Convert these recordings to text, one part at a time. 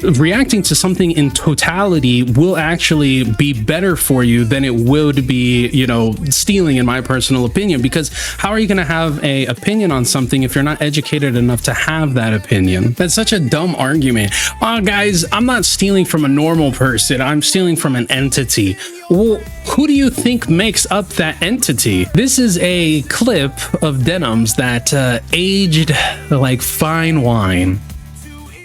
reacting to something in totality will actually be better for you than it would be, you know, stealing, in my personal opinion. Because how are you going to have a opinion on something if you're not educated enough to have that opinion? That's such a dumb argument. Oh, guys, I'm not stealing from a normal person. I'm stealing from an entity. Well, who do you think makes up that entity? This is a clip of Denims that aged like fine wine.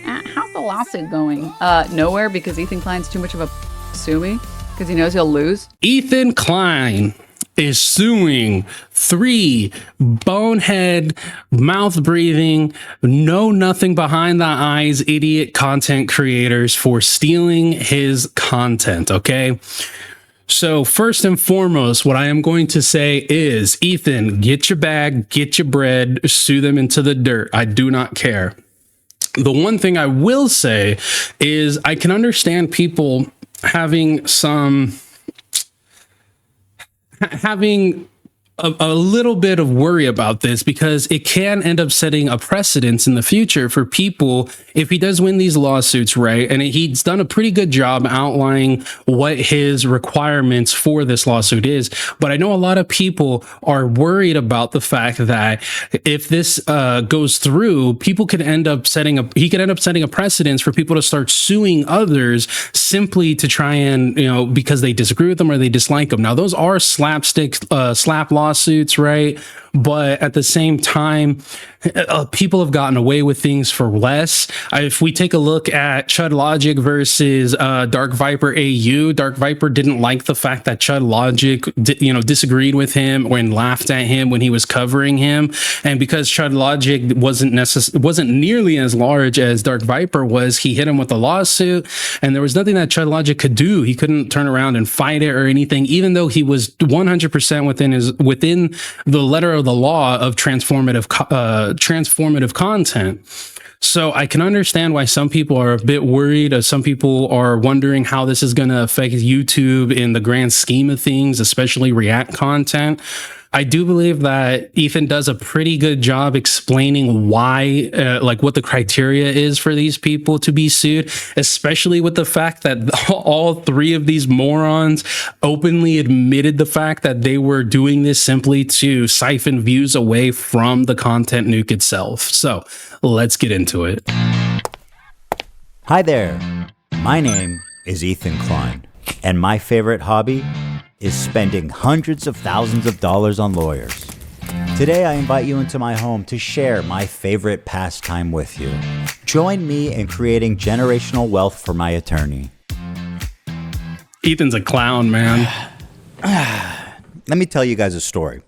How's the lawsuit going? Nowhere, because Ethan Klein's too much of a sue me because he knows he'll lose. Ethan Klein is suing 3 bonehead, mouth breathing, know nothing behind the eyes idiot content creators for stealing his content. Okay. So first and foremost, what I am going to say is, Ethan, get your bag, get your bread, sue them into the dirt. I do not care. The one thing I will say is I can understand people having a little bit of worry about this, because it can end up setting a precedence in the future for people if he does win these lawsuits, right? And he's done a pretty good job outlining what his requirements for this lawsuit is. But I know a lot of people are worried about the fact that if this goes through, he could end up setting a precedence for people to start suing others simply to try and, you know, because they disagree with them or they dislike them. Now, those are slap lawsuits, right? But at the same time, people have gotten away with things for less. If we take a look at Chud Logic versus Dark Viper AU, Dark Viper didn't like the fact that Chud Logic, disagreed with him and laughed at him when he was covering him. And because Chud Logic wasn't nearly as large as Dark Viper was, he hit him with a lawsuit, and there was nothing that Chud Logic could do. He couldn't turn around and fight it or anything, even though he was 100% within the letter of the law of transformative content. So I can understand why some people are a bit worried. Some people are wondering how this is going to affect YouTube in the grand scheme of things, especially React content. I do believe that Ethan does a pretty good job explaining why, what the criteria is for these people to be sued, especially with the fact that all 3 of these morons openly admitted the fact that they were doing this simply to siphon views away from the content nuke itself. So let's get into it. Hi there. My name is Ethan Klein, and my favorite hobby is spending hundreds of thousands of dollars on lawyers. Today, I invite you into my home to share my favorite pastime with you. Join me in creating generational wealth for my attorney. Ethan's a clown, man. Let me tell you guys a story.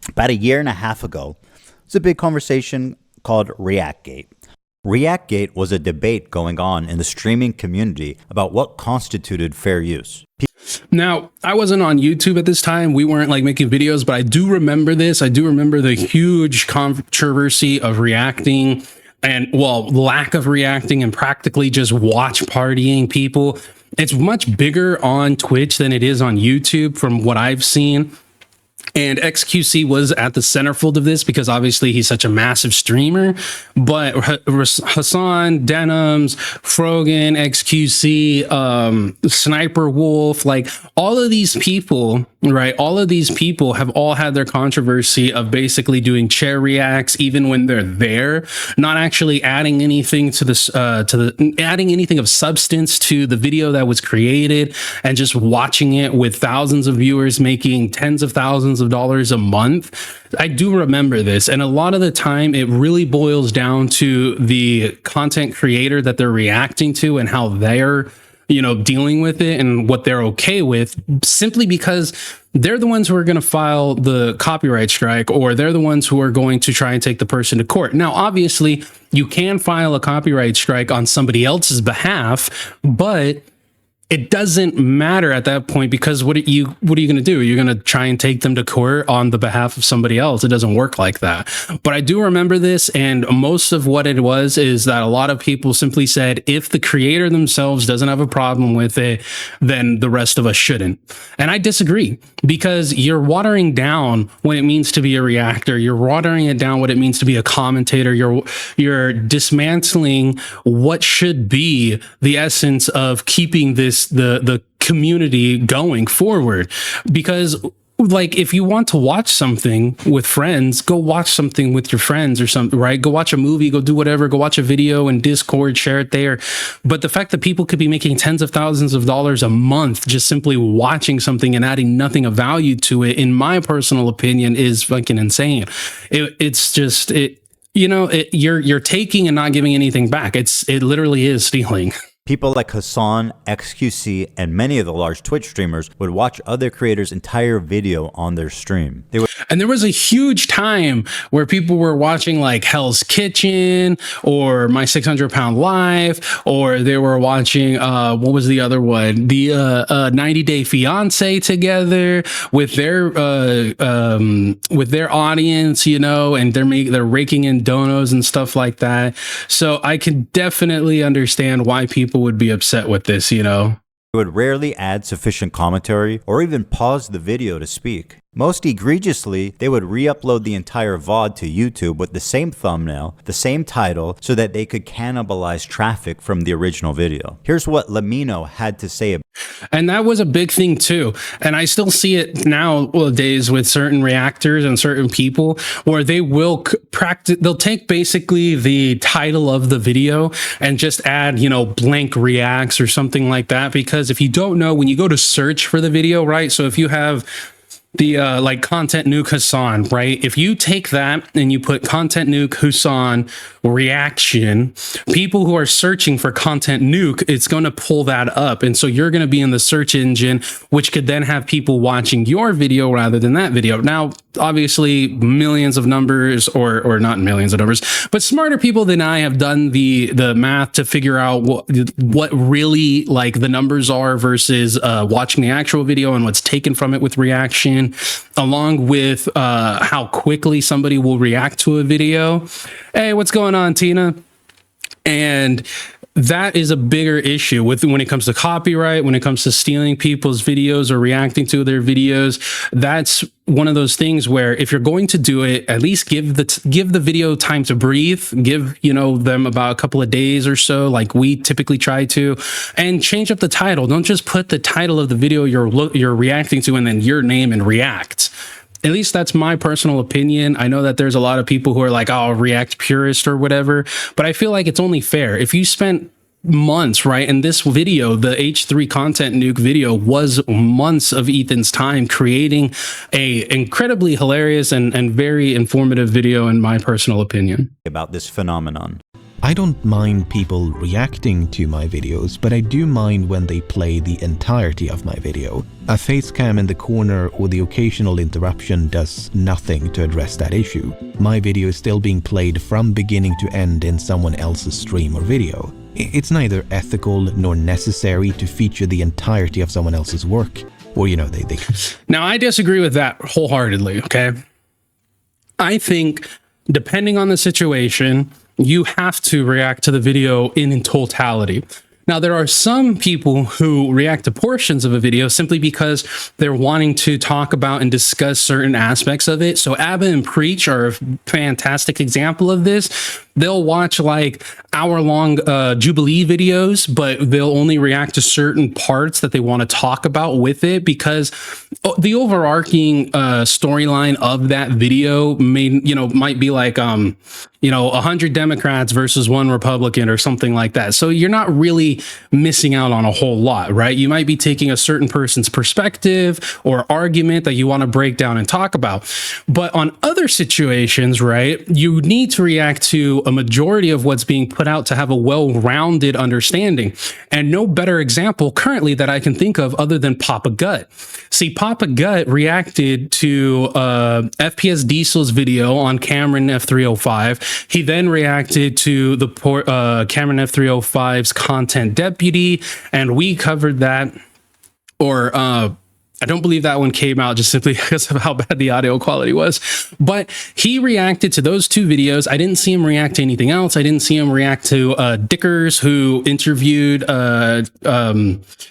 About a year and a half ago, there's a big conversation called ReactGate. ReactGate was a debate going on in the streaming community about what constituted fair use. Now, I wasn't on YouTube at this time. We weren't making videos, but I do remember this. I do remember the huge controversy of reacting and, lack of reacting and practically just watch partying people. It's much bigger on Twitch than it is on YouTube from what I've seen. And XQC was at the centerfold of this because obviously he's such a massive streamer. But Hassan, Denims, Frogan, XQC, Sniper Wolf, all of these people, right? All of these people have all had their controversy of basically doing chair reacts, even when they're there, not actually adding anything to this, adding anything of substance to the video that was created, and just watching it with thousands of viewers making tens of thousands of dollars a month. I do remember this, and a lot of the time it really boils down to the content creator that they're reacting to and how they're dealing with it and what they're okay with, simply because they're the ones who are going to file the copyright strike, or they're the ones who are going to try and take the person to court. Now, obviously, you can file a copyright strike on somebody else's behalf, but it doesn't matter at that point, because what are you going to do? You're going to try and take them to court on the behalf of somebody else. It doesn't work like that. But I do remember this, and most of what it was is that a lot of people simply said, if the creator themselves doesn't have a problem with it, then the rest of us shouldn't. And I disagree, because you're watering down what it means to be a reactor. You're watering it down what it means to be a commentator. You're dismantling what should be the essence of keeping the community going forward. Because like, if you want to watch something with friends, go watch something with your friends or something, right? Go watch a movie, go do whatever, go watch a video in Discord, share it there. But the fact that people could be making tens of thousands of dollars a month just simply watching something and adding nothing of value to it, in my personal opinion, is fucking insane. It's just, you're taking and not giving anything back. It literally is stealing. People like Hassan, XQC, and many of the large Twitch streamers would watch other creators' entire video on their stream. And there was a huge time where people were watching like Hell's Kitchen or My 600 Pound Life, or they were watching, what was the other one? The 90 Day Fiance together with their audience, and they're raking in donos and stuff like that. So I can definitely understand why people would be upset with this, They would rarely add sufficient commentary or even pause the video to speak. Most egregiously, they would re-upload the entire VOD to YouTube with the same thumbnail, the same title, so that they could cannibalize traffic from the original video. Here's what Lamino had to say about it. And that was a big thing too. And I still see it nowadays with certain reactors and certain people, where they will they'll take basically the title of the video and just add, blank reacts or something like that. Because if you don't know, when you go to search for the video, right? So if you have the like content nuke Hassan, right? If you take that and you put content nuke Hassan reaction, people who are searching for content nuke, it's going to pull that up. And so you're going to be in the search engine, which could then have people watching your video rather than that video. Now, obviously, millions of numbers, or not millions of numbers, but smarter people than I have done the math to figure out what really like the numbers are versus watching the actual video and what's taken from it with reaction, along with how quickly somebody will react to a video. Hey, what's going on, Tina? And that is a bigger issue when it comes to copyright, when it comes to stealing people's videos or reacting to their videos. That's one of those things where if you're going to do it, at least give the video time to breathe, give them about a couple of days or so, like we typically try to, and change up the title. Don't just put the title of the video you're reacting to and then your name and react. At least that's my personal opinion. I know that there's a lot of people who are like, oh, React purist or whatever, but I feel like it's only fair. If you spent months, right? And this video, the H3 content nuke video, was months of Ethan's time creating a incredibly hilarious and very informative video, in my personal opinion. About this phenomenon. I don't mind people reacting to my videos, but I do mind when they play the entirety of my video. A face cam in the corner or the occasional interruption does nothing to address that issue. My video is still being played from beginning to end in someone else's stream or video. It's neither ethical nor necessary to feature the entirety of someone else's work. Or, they... Now, I disagree with that wholeheartedly, okay? I think, depending on the situation, you have to react to the video in totality. Now, there are some people who react to portions of a video simply because they're wanting to talk about and discuss certain aspects of it. So Abba and Preach are a fantastic example of this. They'll watch like hour-long Jubilee videos, but they'll only react to certain parts that they want to talk about with it, because the overarching storyline of that video might be like 100 Democrats versus 1 Republican or something like that. So you're not really missing out on a whole lot, right? You might be taking a certain person's perspective or argument that you want to break down and talk about. But on other situations, right, you need to react to a majority of what's being put out to have a well-rounded understanding. And no better example currently that I can think of other than Papa Gut. See, Papa Gut reacted to FPS Diesel's video on Cameron F305, He then reacted to the Cameron F305's content deputy, and we covered that. Or I don't believe that one came out just simply because of how bad the audio quality was. But he reacted to those two videos. I didn't see him react to anything else. I didn't see him react to Dickers, who interviewed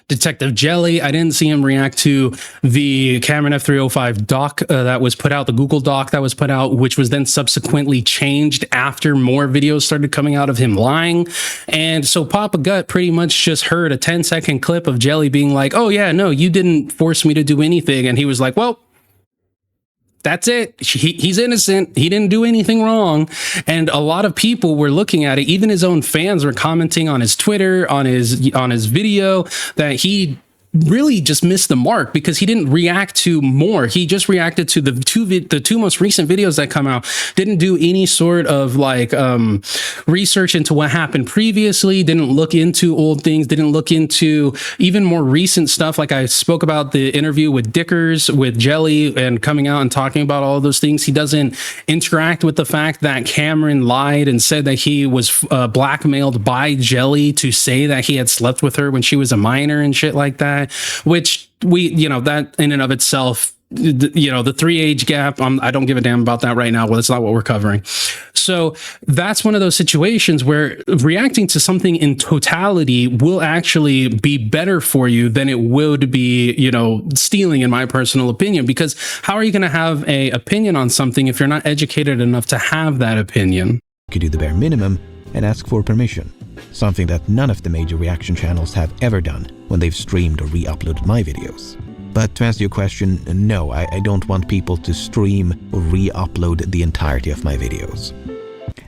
Detective Jelly. I didn't see him react to the Cameron F305 doc that was put out, the Google doc that was put out, which was then subsequently changed after more videos started coming out of him lying. And so Papa Gut pretty much just heard a 10-second clip of Jelly being like, oh yeah, no, you didn't force me to do anything. And he was like, well, that's it. He's innocent. He didn't do anything wrong. And a lot of people were looking at it. Even his own fans were commenting on his Twitter, on his video, that he really just missed the mark because he didn't react to more. He just reacted to the two most recent videos that come out. Didn't do any sort of like research into what happened previously. Didn't look into old things. Didn't look into even more recent stuff. Like I spoke about the interview with Dickers, with Jelly, and coming out and talking about all of those things. He doesn't interact with the fact that Cameron lied and said that he was blackmailed by Jelly to say that he had slept with her when she was a minor and shit like that. Which that in and of itself, the 3 age gap, I don't give a damn about that right now. Well, that's not what we're covering. So that's one of those situations where reacting to something in totality will actually be better for you than it would be, stealing, in my personal opinion, because how are you going to have an opinion on something if you're not educated enough to have that opinion? You could do the bare minimum and ask for permission. Something that none of the major reaction channels have ever done when they've streamed or re-uploaded my videos. But to answer your question, no, I don't want people to stream or re-upload the entirety of my videos.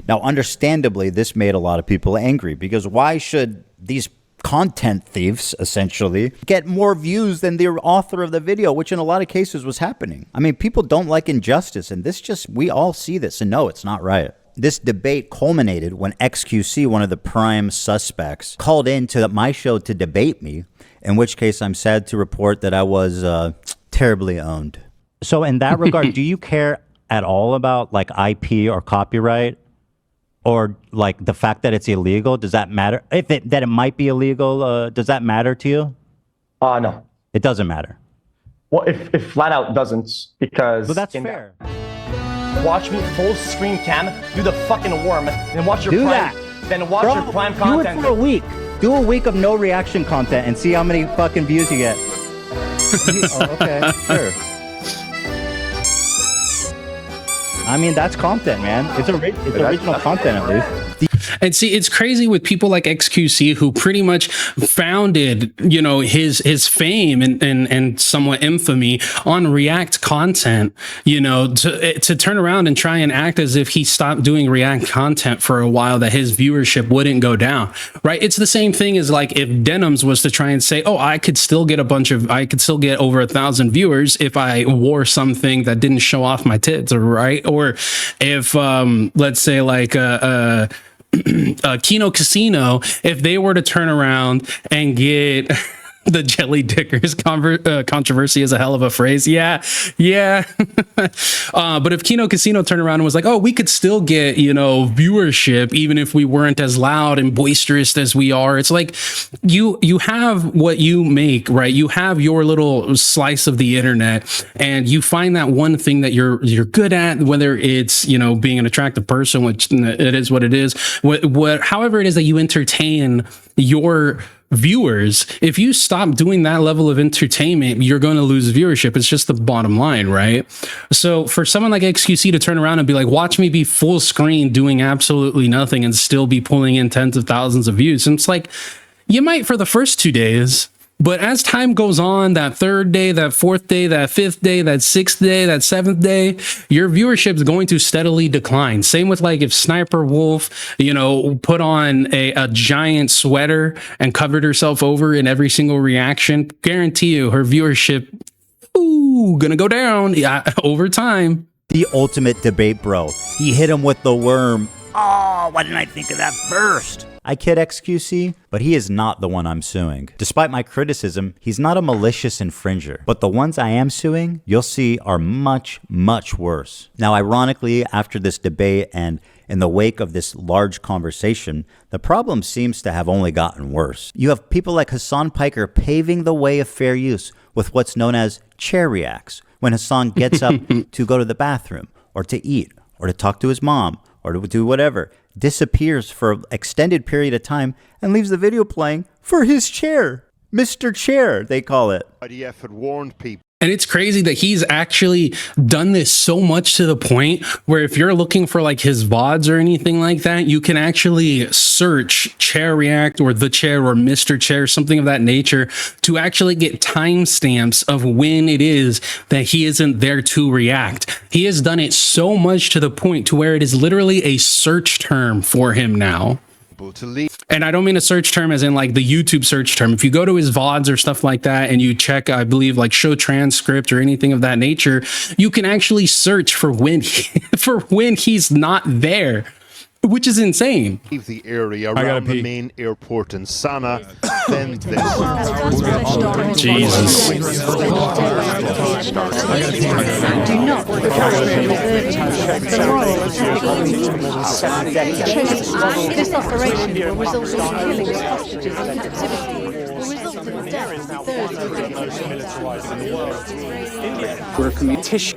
Now, understandably, this made a lot of people angry, because why should these content thieves, essentially, get more views than the author of the video, which in a lot of cases was happening? I mean, people don't like injustice, and we all see this and know it's not right. This debate culminated when XQC, one of the prime suspects, called into my show to debate me, in which case I'm sad to report that I was terribly owned. So in that regard, do you care at all about like IP or copyright, or like the fact that it's illegal? Does that matter? That it might be illegal, does that matter to you? No. It doesn't matter. Well, if flat out doesn't, because... Well, that's fair. Watch me full screen cam, do the fucking worm, then watch your prime. Then watch your prime content. Do it for a week. Do a week of no reaction content and see how many fucking views you get. Okay, sure. I mean, that's content, man. It's original content, at least. And see, it's crazy with people like XQC, who pretty much founded, his fame and somewhat infamy on React content, to turn around and try and act as if he stopped doing React content for a while, that his viewership wouldn't go down, right? It's the same thing as like if Denims was to try and say, oh, I could still get over 1,000 viewers if I wore something that didn't show off my tits, right? Or if, let's say like, Kino Casino, if they were to turn around and get the Jelly Dickers controversy is a hell of a phrase. Yeah. But if Kino Casino turned around and was like, oh, we could still get, viewership, even if we weren't as loud and boisterous as we are. It's like you have what you make, right? You have your little slice of the internet, and you find that one thing that you're good at, whether it's, being an attractive person, which it is what it is, however it is that you entertain your viewers. If you stop doing that level of entertainment, you're going to lose viewership. It's just the bottom line, right? So for someone like XQC to turn around and be like, watch me be full screen doing absolutely nothing and still be pulling in tens of thousands of views, and it's like, you might for the first 2 days, but as time goes on, that third day, that fourth day, that fifth day, that sixth day, that seventh day, your viewership is going to steadily decline. Same with like if Sniper Wolf, put on a giant sweater and covered herself over in every single reaction, guarantee you her viewership, gonna go down over time. The ultimate debate, bro. He hit him with the worm. Oh, why didn't I think of that first? I kid XQC, but he is not the one I'm suing. Despite my criticism, he's not a malicious infringer. But the ones I am suing, you'll see, are much, much worse. Now, ironically, after this debate and In the wake of this large conversation, the problem seems to have only gotten worse. You have people like Hassan Piker paving the way of fair use with what's known as chair reacts, when Hassan gets up to go to the bathroom or to eat or to talk to his mom or to do whatever, disappears for an extended period of time and leaves the video playing for his chair. Mr. Chair, they call it. IDF had warned people. And it's crazy that he's actually done this so much to the point where if you're looking for like his VODs or anything like that, you can actually search Chair React or The Chair or Mr. Chair, something of that nature, to actually get timestamps of when it is that he isn't there to react. He has done it so much to the point to where it is literally a search term for him now. To leave. And I don't mean a search term as in like the YouTube search term. If you go to his VODs or stuff like that and you check, I believe, like show transcript or anything of that nature, you can actually search for when he's not there, which is insane. Leave the area around the main airport in Sana, then this. Jesus. Do not this operation will result in killing of hostages in captivity, will result in the deaths of those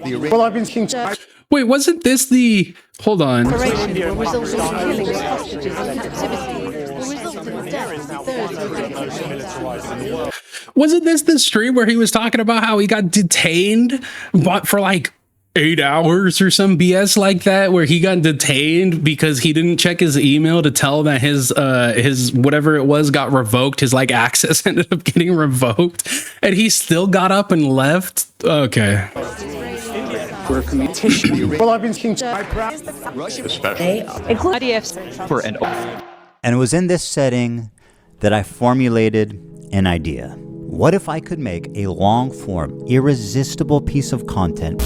who Well, I've been seeing. Wait, wasn't this the... Hold on. operation will result in killing of hostages in captivity, will result in the deaths of those who Wasn't this the stream where he was talking about how he got detained but for like 8 hours or some BS like that, where he got detained because he didn't check his email to tell that his whatever it was got revoked, his like access ended up getting revoked, and he still got up and left? Okay. Well, I've been seeing. And it was in this setting that I formulated an idea. What if I could make a long-form, irresistible piece of content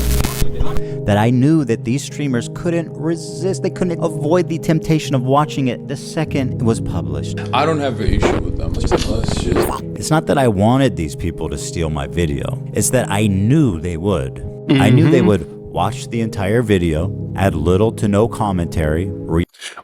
that I knew that these streamers couldn't resist, they couldn't avoid the temptation of watching it the second it was published? I don't have an issue with them. It's not that I wanted these people to steal my video. It's that I knew they would. I knew they would watch the entire video, add little to no commentary.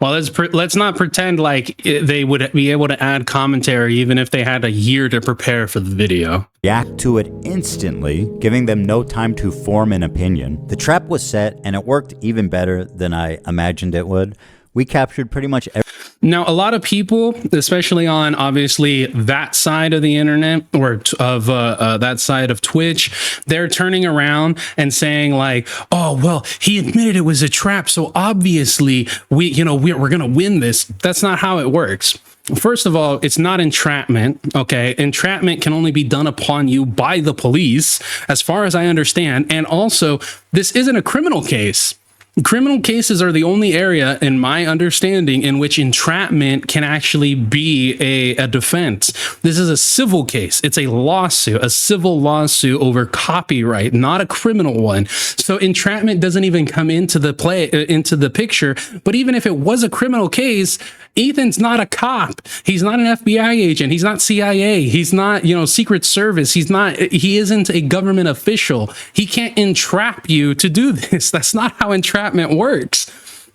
Well, let's not pretend like they would be able to add commentary even if they had a year to prepare for the video. React to it instantly, giving them no time to form an opinion. The trap was set, and it worked even better than I imagined it would. We captured pretty much every... Now, a lot of people, especially on obviously that side of the internet or of that side of Twitch, they're turning around and saying like, "Oh, well, he admitted it was a trap, so obviously we're going to win this." That's not how it works. First of all, it's not entrapment, okay? Entrapment can only be done upon you by the police, as far as I understand. And also, this isn't a criminal case. Criminal cases are the only area, in my understanding, in which entrapment can actually be a defense. This is a civil case. It's a lawsuit, a civil lawsuit over copyright, not a criminal one. So entrapment doesn't even come into the picture. But even if it was a criminal case, Ethan's not a cop. He's not an FBI agent. He's not CIA. He's not, Secret Service. He isn't a government official. He can't entrap you to do this. That's not how entrapment works.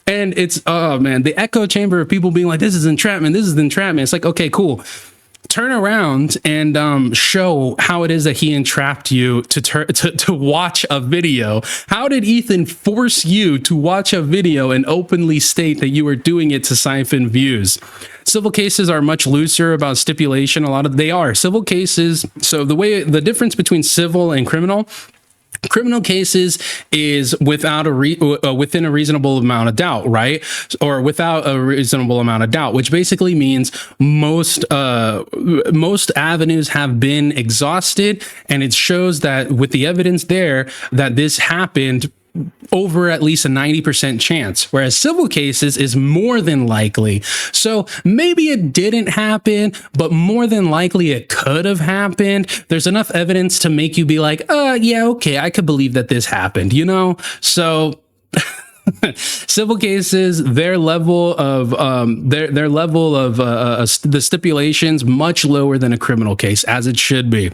And it's, oh man, the echo chamber of people being like, this is entrapment. This is entrapment. It's like, okay, cool. Turn around and show how it is that he entrapped you to watch a video. How did Ethan force you to watch a video and openly state that you were doing it to siphon views? Civil cases are much looser about stipulation. They are civil cases. So the difference between civil and criminal cases is within a reasonable amount of doubt, right? Or without a reasonable amount of doubt, which basically means most avenues have been exhausted, and it shows that with the evidence there that this happened over at least a 90% chance, whereas civil cases is more than likely. So maybe it didn't happen, but more than likely it could have happened. There's enough evidence to make you be like, yeah, okay, I could believe that this happened, So Civil cases, their level of the stipulations much lower than a criminal case, as it should be.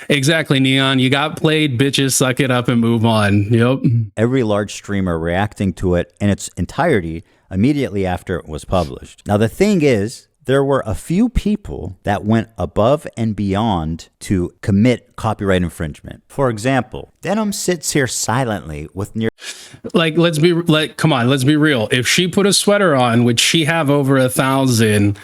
Exactly, Neon. You got played, bitches. Suck it up and move on. Yep. Every large streamer reacting to it in its entirety immediately after it was published. Now, the thing is, there were a few people that went above and beyond to commit copyright infringement. For example, Denims sits here silently with near... Come on, let's be real. If she put a sweater on, would she have over 1,000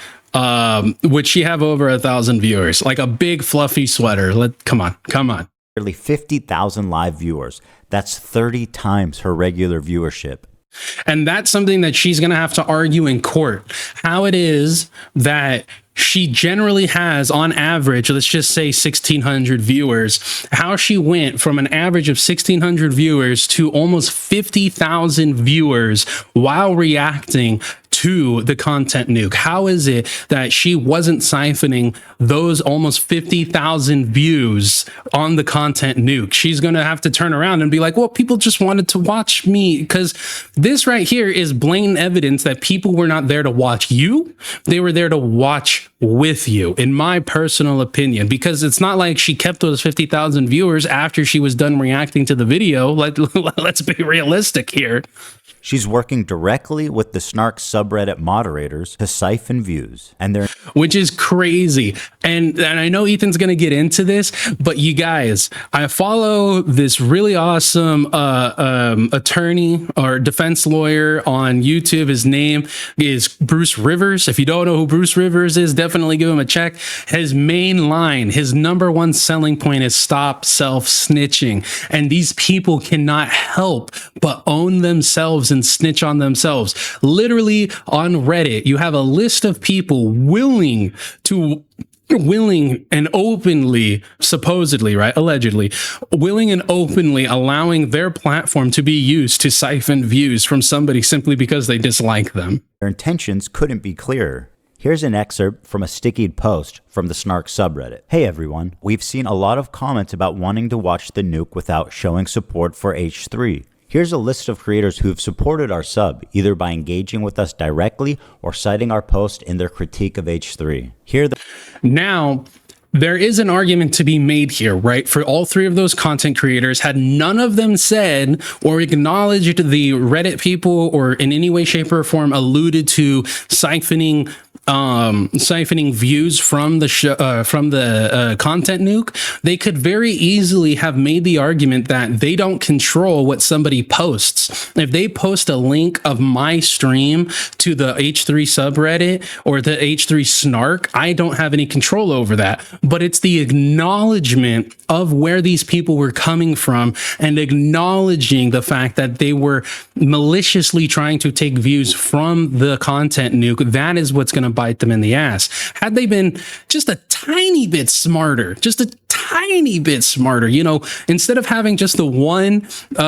viewers? Like a big fluffy sweater. Come on. Nearly 50,000 live viewers. That's 30 times her regular viewership. And that's something that she's going to have to argue in court. How it is that she generally has, on average, let's just say 1,600 viewers, how she went from an average of 1,600 viewers to almost 50,000 viewers while reacting to the content nuke. How is it that she wasn't siphoning those almost 50,000 views on the content nuke? She's going to have to turn around and be like, well, people just wanted to watch me, because this right here is blatant evidence that people were not there to watch you. They were there to watch with you, in my personal opinion, because it's not like she kept those 50,000 viewers after she was done reacting to the video. Let's be realistic here. She's working directly with the Snark subreddit moderators to siphon views, which is crazy. And I know Ethan's going to get into this, but you guys, I follow this really awesome attorney or defense lawyer on YouTube. His name is Bruce Rivers. If you don't know who Bruce Rivers is, definitely give him a check. His main line, his #1 selling point is stop self-snitching. And these people cannot help but own themselves and snitch on themselves. Literally on Reddit, you have a list of people willing and openly, supposedly, right, allegedly, willing and openly allowing their platform to be used to siphon views from somebody simply because they dislike them. Their intentions couldn't be clearer. Here's an excerpt from a stickied post from the Snark subreddit. Hey everyone, we've seen a lot of comments about wanting to watch the nuke without showing support for H3. Here's a list of creators who've supported our sub, either by engaging with us directly or citing our post in their critique of H3. Now, there is an argument to be made here, right? For all three of those content creators, had none of them said or acknowledged the Reddit people or in any way, shape, or form alluded to siphoning views from the content nuke, they could very easily have made the argument that they don't control what somebody posts. If they post a link of my stream to the H3 subreddit or the H3 Snark, I don't have any control over that. But it's the acknowledgement of where these people were coming from and acknowledging the fact that they were maliciously trying to take views from the content nuke. That is what's going to bite them in the ass. Had they been just a tiny bit smarter, you know, instead of having just the one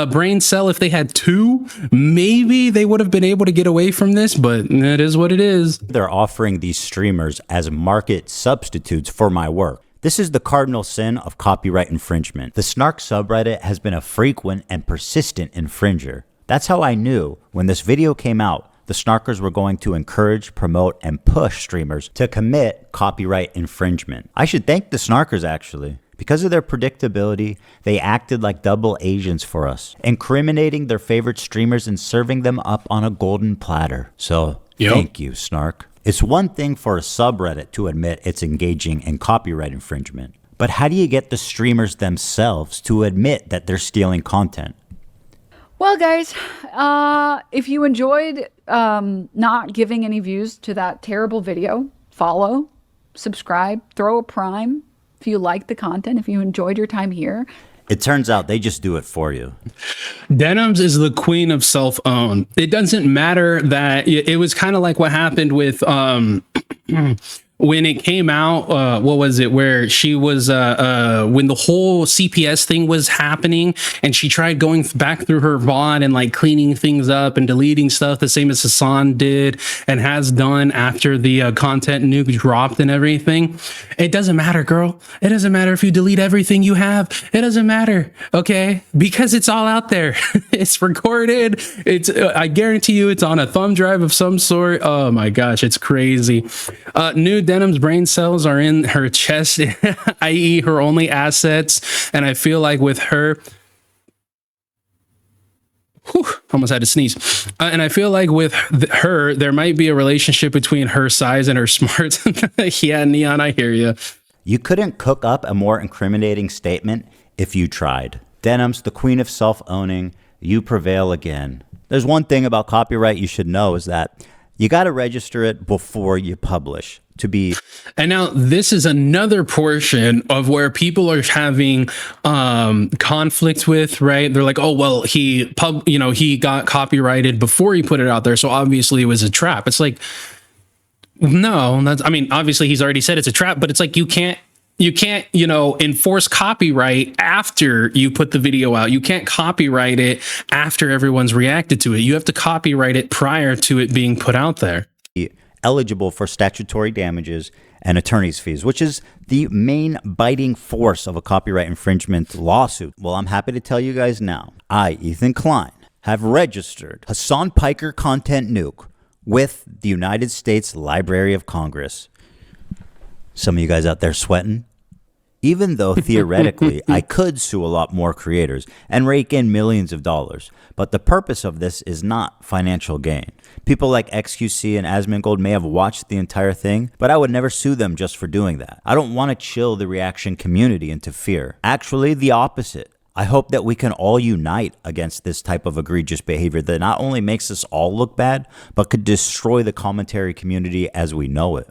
brain cell, if they had two, maybe they would have been able to get away from this, but it is what it is. They're offering these streamers as market substitutes for my work. This is the cardinal sin of copyright infringement. The Snark subreddit has been a frequent and persistent infringer. That's how I knew when this video came out, the Snarkers were going to encourage, promote, and push streamers to commit copyright infringement. I should thank the Snarkers, actually. Because of their predictability, they acted like double agents for us, incriminating their favorite streamers and serving them up on a golden platter. So, Thank you, Snark. It's one thing for a subreddit to admit it's engaging in copyright infringement, but how do you get the streamers themselves to admit that they're stealing content? Well, guys, if you enjoyed not giving any views to that terrible video, follow, subscribe, throw a prime. If you like the content, if you enjoyed your time here. It turns out they just do it for you. Denims is the queen of self-own. It doesn't matter that it was kind of like what happened with when it came out, what was it, where she was when the whole CPS thing was happening, and she tried going back through her VOD and like cleaning things up and deleting stuff, the same as Hassan did and has done after the content nuke dropped and everything. It doesn't matter, girl. It doesn't matter if you delete everything you have. It doesn't matter, okay? Because it's all out there. It's recorded. It's I guarantee you it's on a thumb drive of some sort. Oh my gosh, it's crazy. New Denims brain cells are in her chest, i.e. her only assets. And I feel like with her, almost had to sneeze. And I feel like with her, there might be a relationship between her size and her smarts. Yeah, Neon, I hear you. You couldn't cook up a more incriminating statement if you tried. Denims, the queen of self-owning, you prevail again. There's one thing about copyright you should know is that you got to register it before you publish to be. And now this is another portion of where people are having conflict with, right? They're like, oh, well, he got copyrighted before he put it out there, so obviously it was a trap. It's like, no, obviously he's already said it's a trap, but it's like you can't, enforce copyright after you put the video out. You can't copyright it after everyone's reacted to it. You have to copyright it prior to it being put out there. Eligible for statutory damages and attorney's fees, which is the main biting force of a copyright infringement lawsuit. Well, I'm happy to tell you guys now, I, Ethan Klein, have registered Hassan Piker Content Nuke with the United States Library of Congress. Some of you guys out there sweating? Even though theoretically I could sue a lot more creators and rake in millions of dollars, but the purpose of this is not financial gain. People like XQC and Asmongold may have watched the entire thing, but I would never sue them just for doing that. I don't want to chill the reaction community into fear. Actually, the opposite. I hope that we can all unite against this type of egregious behavior that not only makes us all look bad, but could destroy the commentary community as we know it.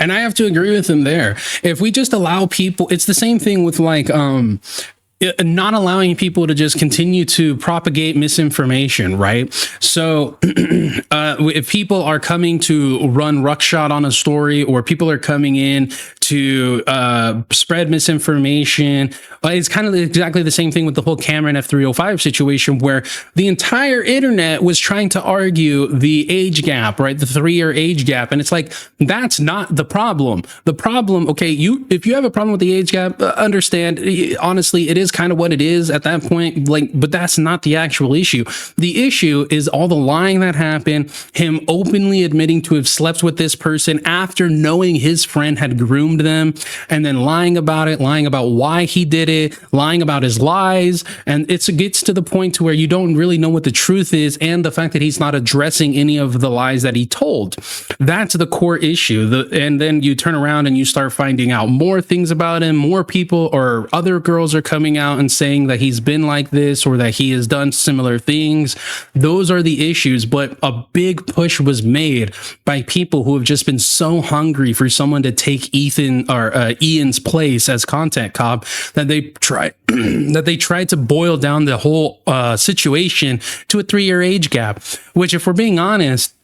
And I have to agree with him there. If we just allow people, it's the same thing with like not allowing people to just continue to propagate misinformation, right? So if people are coming to run ruckshot on a story, or people are coming in to spread misinformation, it's kind of exactly the same thing with the whole Cameron F305 situation, where the entire internet was trying to argue the age gap, right? The 3-year age gap. And it's like, that's not the problem. The problem, okay, if you have a problem with the age gap, understand, honestly, it is kind of what it is at that point, like, but that's not the actual issue. The issue is all the lying that happened, him openly admitting to have slept with this person after knowing his friend had groomed them, and then lying about it, lying about why he did it, lying about his lies. And it gets to the point to where you don't really know what the truth is, and the fact that he's not addressing any of the lies that he told. That's the core issue. And then you turn around and you start finding out more things about him. More people or other girls are coming out and saying that he's been like this, or that he has done similar things. Those are the issues. But a big push was made by people who have just been so hungry for someone to take Ian's place as content cop, that they tried to boil down the whole situation to a 3-year age gap, which, if we're being honest,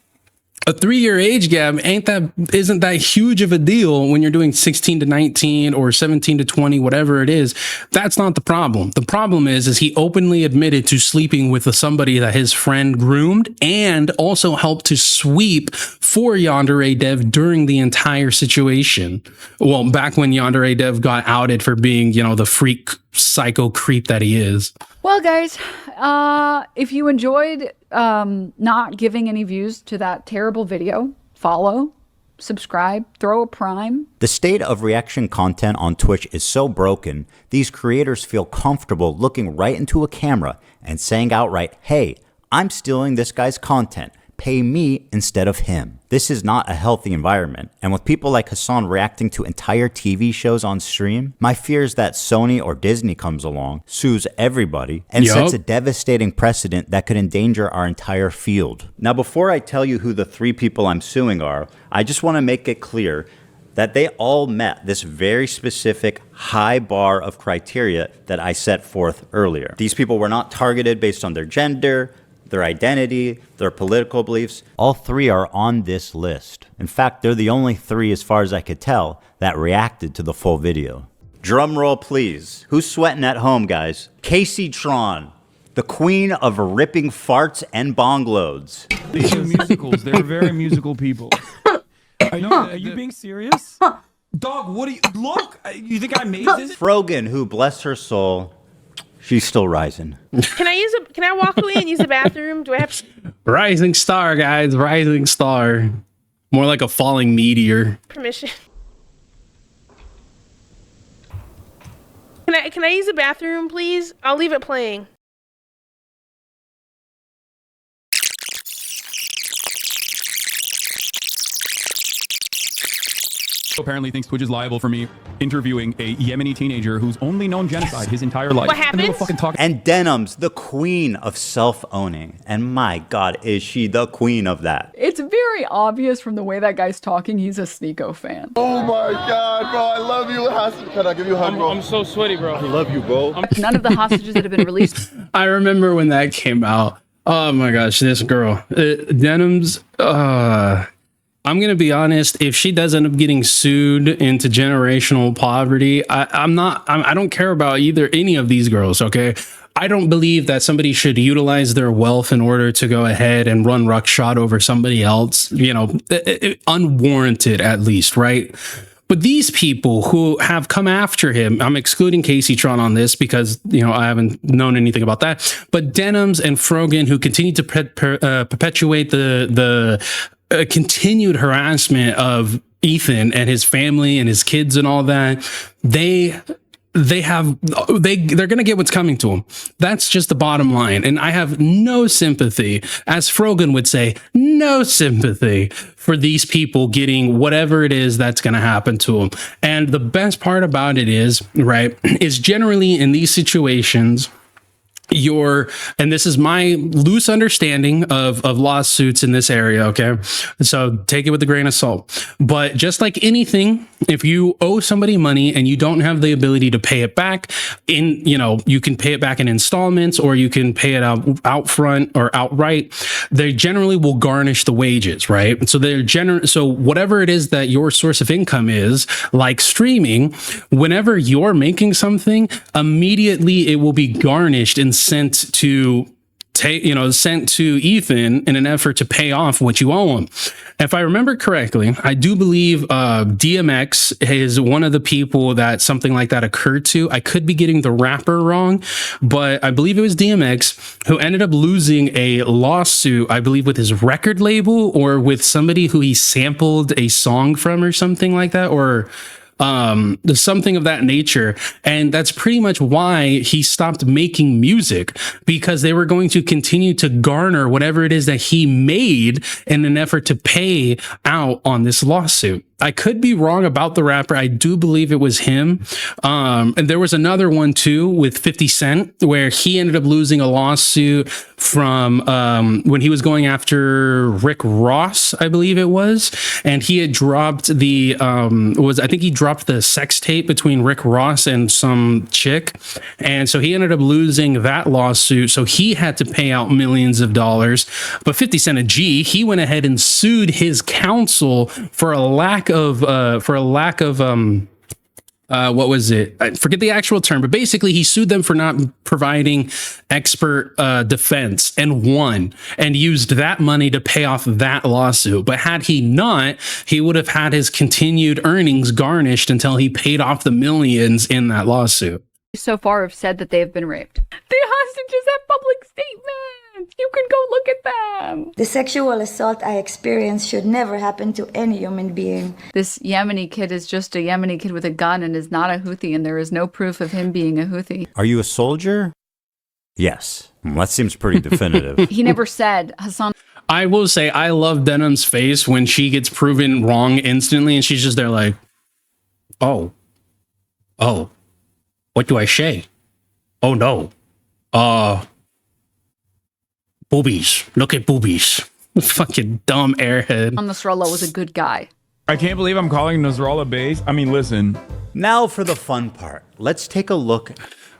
a 3-year age gap isn't that huge of a deal when you're doing 16 to 19 or 17 to 20, whatever it is. That's not the problem. The problem is he openly admitted to sleeping with somebody that his friend groomed, and also helped to sweep for Yandere Dev during the entire situation. Well, back when Yandere Dev got outed for being, the freak psycho creep that he is. Well, guys, if you enjoyed not giving any views to that terrible video, follow, subscribe, throw a prime. The state of reaction content on Twitch is so broken, these creators feel comfortable looking right into a camera and saying outright, hey, I'm stealing this guy's content. Pay me instead of him. This is not a healthy environment. And with people like Hassan reacting to entire TV shows on stream, my fear is that Sony or Disney comes along, sues everybody, and sets a devastating precedent that could endanger our entire field. Now, before I tell you who the 3 people I'm suing are, I just want to make it clear that they all met this very specific high bar of criteria that I set forth earlier. These people were not targeted based on their gender, their identity, their political beliefs. All three are on this list. In fact, they're the only three, as far as I could tell, that reacted to the full video. Drum roll, please. Who's sweating at home, guys? Caseytron, the queen of ripping farts and bong loads. These are musicals. They're very musical people. Are you being serious? Dog, what do you... Look! You think I made this? Frogan, who, bless her soul, she's still rising. Can I walk away and use the bathroom? Do I have Rising star, guys. Rising star. More like a falling meteor. permission? Can I use the bathroom, please? I'll leave it playing. Apparently thinks Twitch is liable for me interviewing a Yemeni teenager who's only known genocide his entire life. What happened? And Denims, the queen of self-owning. And my God, is she the queen of that? It's very obvious from the way that guy's talking, he's a Sneeko fan. Oh my God, bro, I love you. Can I give you a hug, bro? I'm so sweaty, bro. I love you, bro. None of the hostages that have been released. I remember when that came out. Oh my gosh, this girl. Denims, I'm going to be honest, if she does end up getting sued into generational poverty, I don't care about any of these girls, okay? I don't believe that somebody should utilize their wealth in order to go ahead and run ruckshot over somebody else, you know, unwarranted at least, right? But these people who have come after him, I'm excluding Caseytron on this because, you know, I haven't known anything about that. But Denims and Frogan, who continue to perpetuate the continued harassment of Ethan and his family and his kids and all that, they're going to get what's coming to them. That's just the bottom line. And I have no sympathy, as Frogan would say, no sympathy for these people getting whatever it is that's going to happen to them. And the best part about it is, right, is generally in these situations, and this is my loose understanding of lawsuits in this area, okay? So take it with a grain of salt. But just like anything, if you owe somebody money and you don't have the ability to pay it back, you can pay it back in installments or you can pay it out front or outright, they generally will garnish the wages, right? So whatever it is that your source of income is, like streaming, whenever you're making something, immediately it will be garnished and sent to Ethan in an effort to pay off what you owe him. If I remember correctly, I do believe DMX is one of the people that something like that occurred to. I could be getting the rapper wrong, but I believe it was DMX who ended up losing a lawsuit, I believe with his record label or with somebody who he sampled a song from or something like that, or something of that nature. And that's pretty much why he stopped making music, because they were going to continue to garner whatever it is that he made in an effort to pay out on this lawsuit. I could be wrong about the rapper. I do believe it was him. And there was another one too with 50 Cent where he ended up losing a lawsuit from when he was going after Rick Ross, I believe it was. And he had dropped I think he dropped the sex tape between Rick Ross and some chick. And so he ended up losing that lawsuit. So he had to pay out millions of dollars. But 50 Cent, he went ahead and sued his counsel for a lack of what was it? I forget the actual term, but basically he sued them for not providing expert defense and won and used that money to pay off that lawsuit. But had he not, he would have had his continued earnings garnished until he paid off the millions in that lawsuit. So far have said that they have been raped. The hostages have public statements. You can go look at them. The sexual assault I experienced should never happen to any human being. This Yemeni kid is just a Yemeni kid with a gun and is not a Houthi, and there is no proof of him being a Houthi. Are you a soldier? Yes. That seems pretty definitive. He never said, Hassan. I will say I love Denim's face when she gets proven wrong instantly and she's just there like, oh, what do I say? Oh no. Boobies. Look at boobies. Fucking dumb airhead. Nasrallah was a good guy. I can't believe I'm calling Nasrallah base. I mean, listen. Now for the fun part. Let's take a look.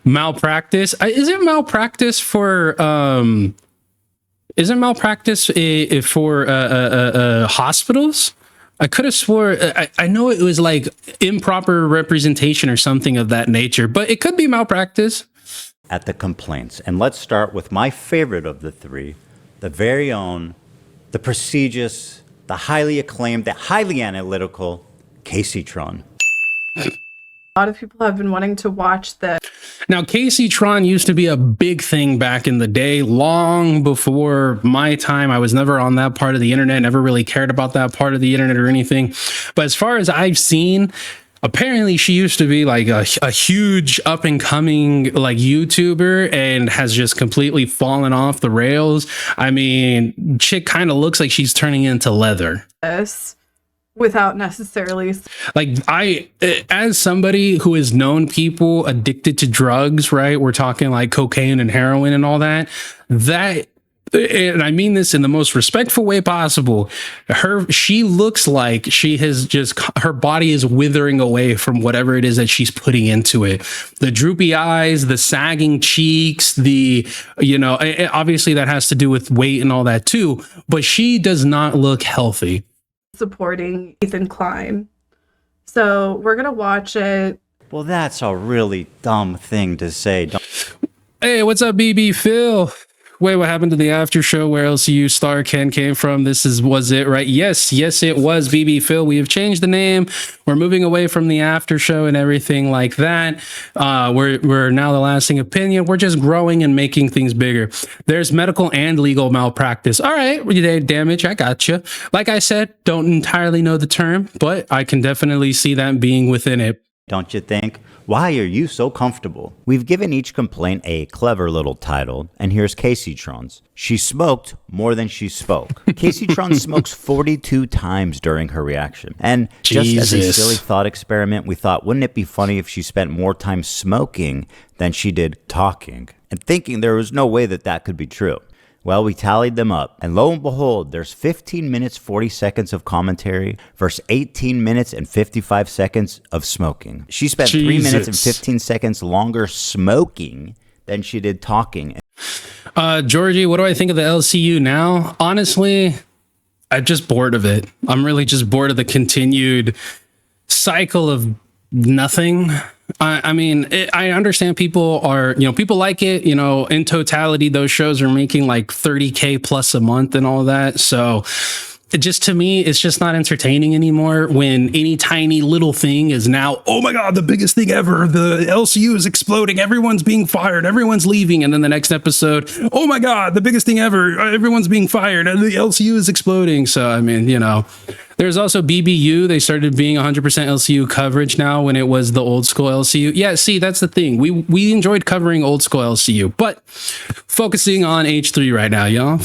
Malpractice. Is it malpractice for Isn't malpractice for hospitals? I could have swore, I know it was like improper representation or something of that nature, but it could be malpractice. At the complaints. And let's start with my favorite of the three, the very own, the prestigious, the highly acclaimed, the highly analytical Caseytron. A lot of people have been wanting to watch this. Now, Caseytron used to be a big thing back in the day, long before my time. I was never on that part of the internet, never really cared about that part of the internet or anything. But as far as I've seen, apparently she used to be like a huge up and coming like YouTuber and has just completely fallen off the rails. I mean, chick kind of looks like she's turning into leather. Without necessarily, like, as somebody who has known people addicted to drugs, right? We're talking like cocaine and heroin and all that, and I mean this in the most respectful way possible. She looks like she has just, her body is withering away from whatever it is that she's putting into it. The droopy eyes, the sagging cheeks, obviously that has to do with weight and all that too, but she does not look healthy. Supporting Ethan Klein. So we're gonna watch it. Well, that's a really dumb thing to say. Hey, what's up, BB Phil? Wait, what happened to the after show where LCU star Ken came from? Was it right? Yes, it was BB Phil. We have changed the name. We're moving away from the after show and everything like that. We're now The Lasting Opinion. We're just growing and making things bigger. There's medical and legal malpractice. All right, damage. I got you. Like I said, don't entirely know the term, but I can definitely see that being within it. Don't you think? Why are you so comfortable? We've given each complaint a clever little title, and here's Caseytron's. She smoked more than she spoke. Caseytron smokes 42 times during her reaction. And just as a silly thought experiment, we thought, wouldn't it be funny if she spent more time smoking than she did talking? And thinking there was no way that could be true. Well, we tallied them up, and lo and behold, there's 15 minutes, 40 seconds of commentary versus 18 minutes and 55 seconds of smoking. She spent 3 minutes and 15 seconds longer smoking than she did talking. Georgie, what do I think of the LCU now? Honestly, I'm just bored of it. I'm really just bored of the continued cycle of nothing. I mean, I understand people are, people like it, in totality, those shows are making like 30K plus a month and all that. So it just, to me, it's just not entertaining anymore when any tiny little thing is now, oh my God, the biggest thing ever. The LCU is exploding. Everyone's being fired. Everyone's leaving. And then the next episode, oh my God, the biggest thing ever. Everyone's being fired and the LCU is exploding. So, I mean, there's also BBU. They started being 100% LCU coverage now when it was the old school LCU. Yeah, see, that's the thing. We enjoyed covering old school LCU, but focusing on H3 right now, y'all.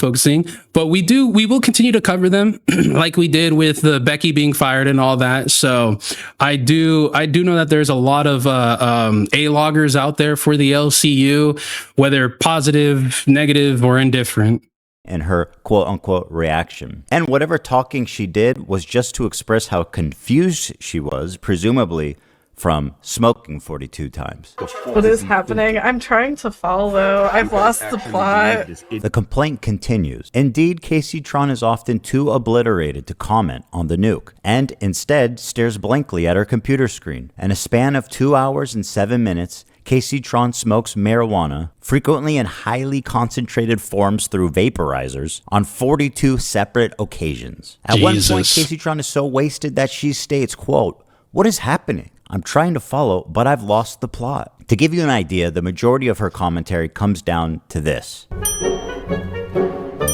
But we will continue to cover them like we did with the Becky being fired and all that. So I do know that there's a lot of A-loggers out there for the LCU, whether positive, negative, or indifferent. And her quote-unquote reaction. And whatever talking she did was just to express how confused she was, presumably from smoking 42 times. What is happening? I'm trying to follow. I've lost the plot. The complaint continues. Indeed, Caseytron is often too obliterated to comment on the nuke, and instead stares blankly at her computer screen. In a span of 2 hours and 7 minutes, Caseytron smokes marijuana, frequently in highly concentrated forms through vaporizers, on 42 separate occasions. At one point, Caseytron is so wasted that she states, quote, "What is happening? I'm trying to follow, but I've lost the plot." To give you an idea, the majority of her commentary comes down to this.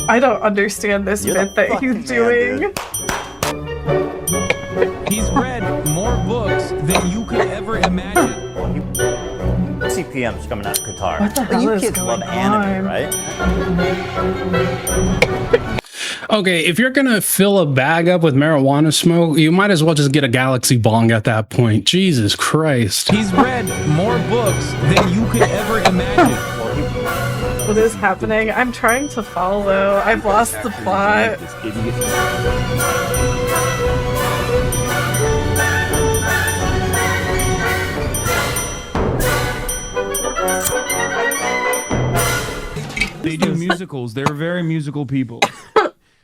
I don't understand this bit that he's doing. He's read more books than you could ever imagine. CPM's coming out of Qatar. What the hell is kids love anime, right? Okay, if you're gonna fill a bag up with marijuana smoke, you might as well just get a galaxy bong at that point. Jesus Christ. He's read more books than you could ever imagine. What is happening? I'm trying to follow. I've lost the plot. They do musicals. They're very musical people.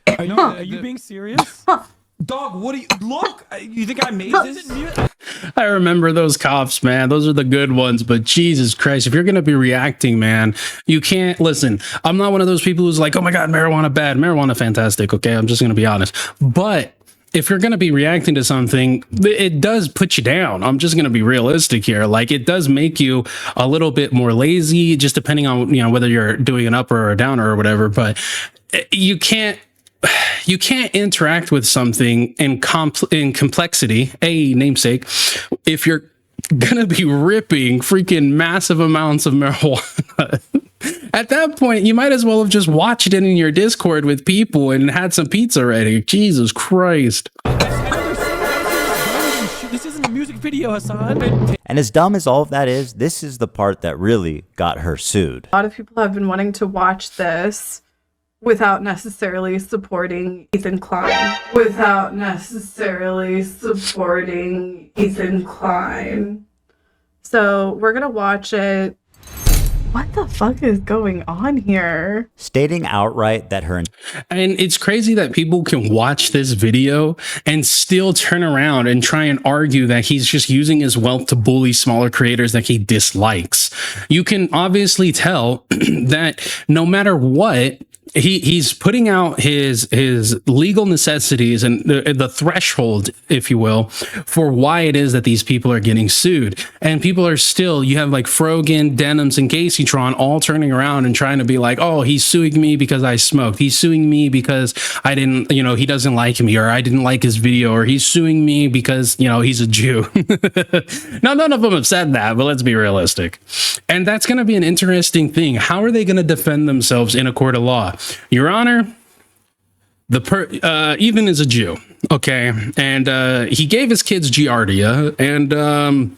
I know. Are you being serious? Dog, what do you look? You think I made this? I remember those cops, man. Those are the good ones. But Jesus Christ, if you're going to be reacting, man, you can't listen. I'm not one of those people who's like, oh my God, marijuana bad, marijuana fantastic. Okay, I'm just going to be honest. But if you're going to be reacting to something, it does put you down. I'm just going to be realistic here. Like, it does make you a little bit more lazy, just depending on, whether you're doing an upper or a downer or whatever. But you can't interact with something in complexity, a namesake, if you're gonna be ripping freaking massive amounts of marijuana. At that point, you might as well have just watched it in your Discord with people and had some pizza ready. Jesus Christ. This isn't a music video, Hassan. And as dumb as all of that is, this is the part that really got her sued. A lot of people have been wanting to watch this without necessarily supporting Ethan Klein. So we're gonna watch it. What the fuck is going on here? Stating outright that her... And it's crazy that people can watch this video and still turn around and try and argue that he's just using his wealth to bully smaller creators that he dislikes. You can obviously tell that no matter what, he's putting out his legal necessities and the threshold, if you will, for why it is that these people are getting sued. And people are still, you have like Frogan, Denims, and Caseytron all turning around and trying to be like, oh, he's suing me because I smoked. He's suing me because I didn't, he doesn't like me, or I didn't like his video, or he's suing me because, he's a Jew. Now, none of them have said that, but let's be realistic. And that's going to be an interesting thing. How are they going to defend themselves in a court of law? Your Honor, Ethan is a Jew, okay, and he gave his kids Giardia, and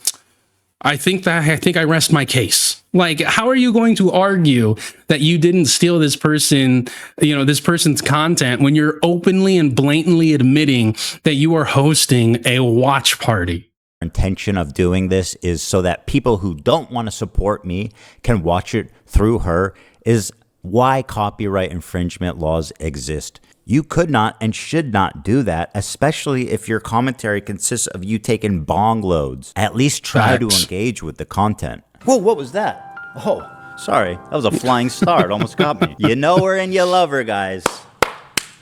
I think I rest my case. Like, how are you going to argue that you didn't steal this person, this person's content, when you're openly and blatantly admitting that you are hosting a watch party? Intention of doing this is so that people who don't want to support me can watch it through her, is why copyright infringement laws exist. You could not and should not do that, especially if your commentary consists of you taking bong loads. At least try to engage with the content. Whoa, what was that? Oh, sorry. That was a flying star. It almost got me. You know her and you love her, guys.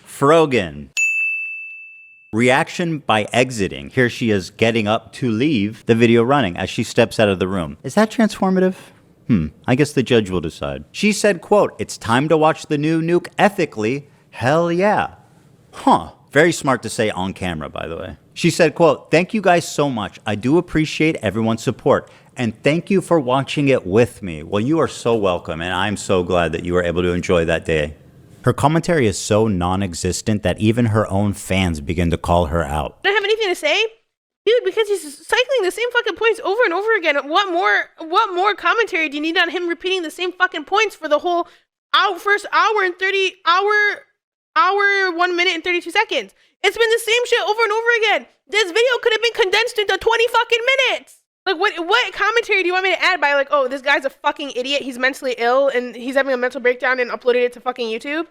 Frogan. Reaction by exiting. Here she is getting up to leave the video running as she steps out of the room. Is that transformative? I guess the judge will decide. She said, quote, "It's time to watch the new nuke ethically. Hell yeah." Very smart to say on camera, by the way. She said, quote, "Thank you guys so much. I do appreciate everyone's support. And thank you for watching it with me." Well, you are so welcome, and I'm so glad that you were able to enjoy that day. Her commentary is so non-existent that even her own fans begin to call her out. I don't have anything to say. Dude, because he's cycling the same fucking points over and over again. What more commentary do you need on him repeating the same fucking points for the whole first hour and 1 minute and 32 seconds? It's been the same shit over and over again. This video could have been condensed into 20 fucking minutes. Like, what commentary do you want me to add by, like, oh, this guy's a fucking idiot, he's mentally ill, and he's having a mental breakdown and uploaded it to fucking YouTube?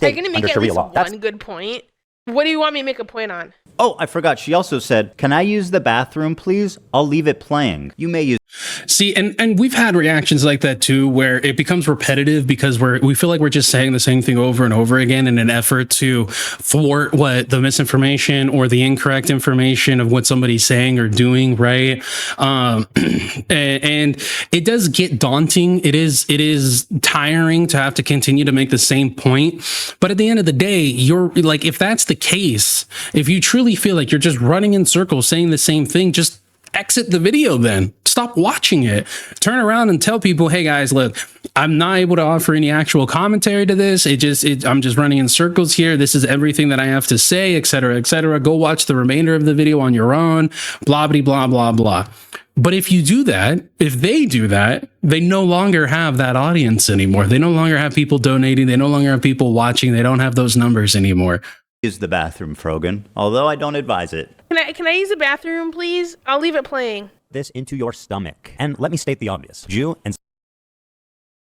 Are you gonna make at least one good point? What do you want me to make a point on? Oh, I forgot. She also said, "Can I use the bathroom, please? I'll leave it playing. You may use..." See, and we've had reactions like that too, where it becomes repetitive because we feel like we're just saying the same thing over and over again in an effort to thwart the misinformation or the incorrect information of what somebody's saying or doing, right? And it does get daunting. It is tiring to have to continue to make the same point. But at the end of the day, you're like, if that's the case, if you truly feel like you're just running in circles saying the same thing, just exit the video then. Stop watching it. Turn around and tell people, hey guys, look, I'm not able to offer any actual commentary to this. I'm just running in circles here. This is everything that I have to say, etc., etc. Go watch the remainder of the video on your own, blah, blah, blah, blah, blah. But if you do that, if they do that, they no longer have that audience anymore. They no longer have people donating. They no longer have people watching. They don't have those numbers anymore. Use the bathroom, Frogan, although I don't advise it. Can I use the bathroom, please? I'll leave it playing. This into your stomach. And let me state the obvious. Jew and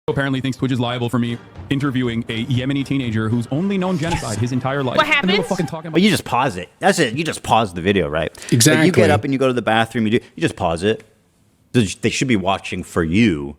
apparently thinks Twitch is liable for me interviewing a Yemeni teenager who's only known genocide his entire life. What And they were happens? fucking talking about Well, you just pause it. That's it. You just pause the video, right? Exactly. Like you get up and you go to the bathroom. You just pause it. They should be watching for you.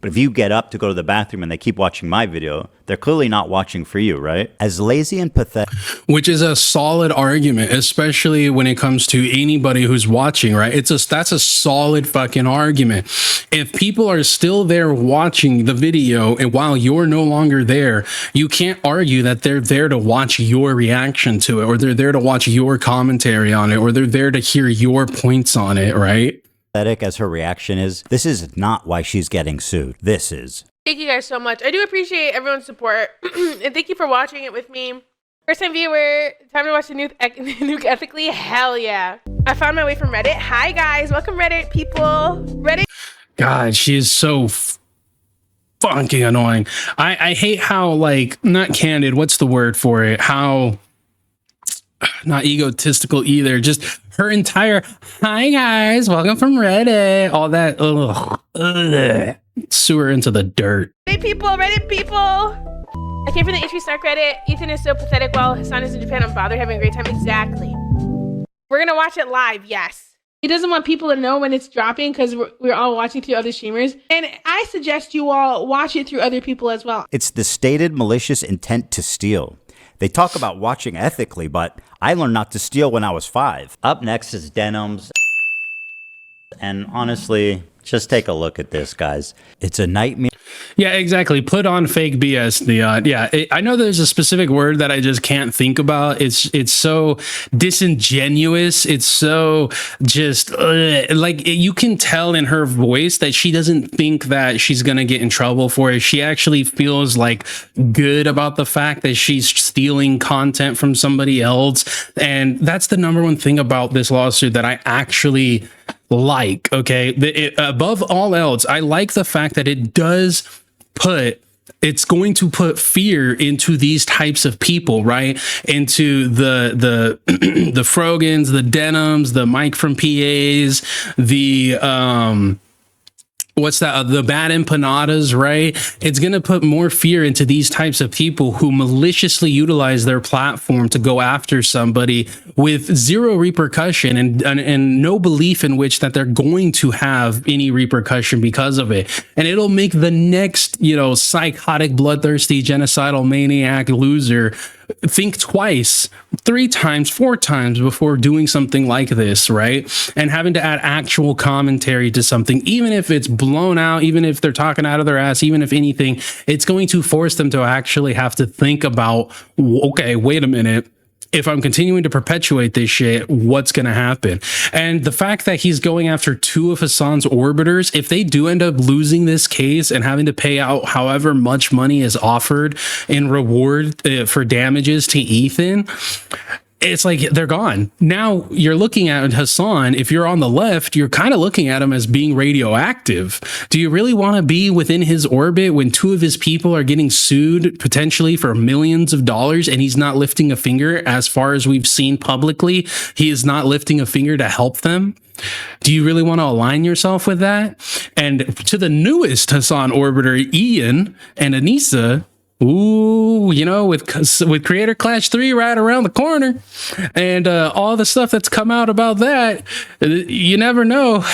But if you get up to go to the bathroom and they keep watching my video, they're clearly not watching for you, right? As lazy and pathetic. Which is a solid argument, especially when it comes to anybody who's watching, right? That's a solid fucking argument. If people are still there watching the video and while you're no longer there, you can't argue that they're there to watch your reaction to it, or they're there to watch your commentary on it, or they're there to hear your points on it, right? As her reaction is, this is not why she's getting sued. This is. Thank you guys so much. I do appreciate everyone's support. And thank you for watching it with me. First time viewer, time to watch the nuke ethically. Hell yeah. I found my way from Reddit. Hi guys, welcome Reddit people. Reddit. God, she is so fucking annoying. I hate how, like, not candid, what's the word for it? How, not egotistical either. Just her entire, hi guys, welcome from Reddit. All that, sue her into the dirt. Reddit people. I came from the HP Snark Reddit. Ethan is so pathetic while Hassan is in Japan. I'm bothered having a great time. Exactly. We're gonna watch it live, yes. He doesn't want people to know when it's dropping because we're all watching through other streamers. And I suggest you all watch it through other people as well. It's the stated malicious intent to steal. They talk about watching ethically, but I learned not to steal when I was 5. Up next is Denims. And honestly, just take a look at this, guys. It's a nightmare. Yeah, exactly. Put on fake BS, Leon. Yeah, I know there's a specific word that I just can't think about. It's so disingenuous. It's so just like you can tell in her voice that she doesn't think that she's gonna get in trouble for it. She actually feels like good about the fact that she's stealing content from somebody else, and that's the number one thing about this lawsuit that I actually like. Okay, above all else, I like the fact that it's going to put fear into these types of people, right? Into the the Frogans, the Denims, the Mike from PAs, the what's that? The bad empanadas, right? It's going to put more fear into these types of people who maliciously utilize their platform to go after somebody with zero repercussion and no belief in which that they're going to have any repercussion because of it. And it'll make the next, psychotic, bloodthirsty, genocidal maniac loser think twice, 3 times, 4 times before doing something like this, right? And having to add actual commentary to something, even if it's blown out, even if they're talking out of their ass, even if anything, it's going to force them to actually have to think about, okay, wait a minute. If I'm continuing to perpetuate this shit, what's going to happen? And the fact that he's going after 2 of Hassan's orbiters, if they do end up losing this case and having to pay out however much money is offered in reward for damages to Ethan, it's like they're gone. Now you're looking at Hassan. If you're on the left, you're kind of looking at him as being radioactive. Do you really want to be within his orbit when 2 of his people are getting sued potentially for millions of dollars and he's not lifting a finger? As far as we've seen publicly, he is not lifting a finger to help them. Do you really want to align yourself with that? And to the newest Hassan orbiter, Ian and Anissa, ooh, with Creator Clash 3 right around the corner and all the stuff that's come out about that, you never know.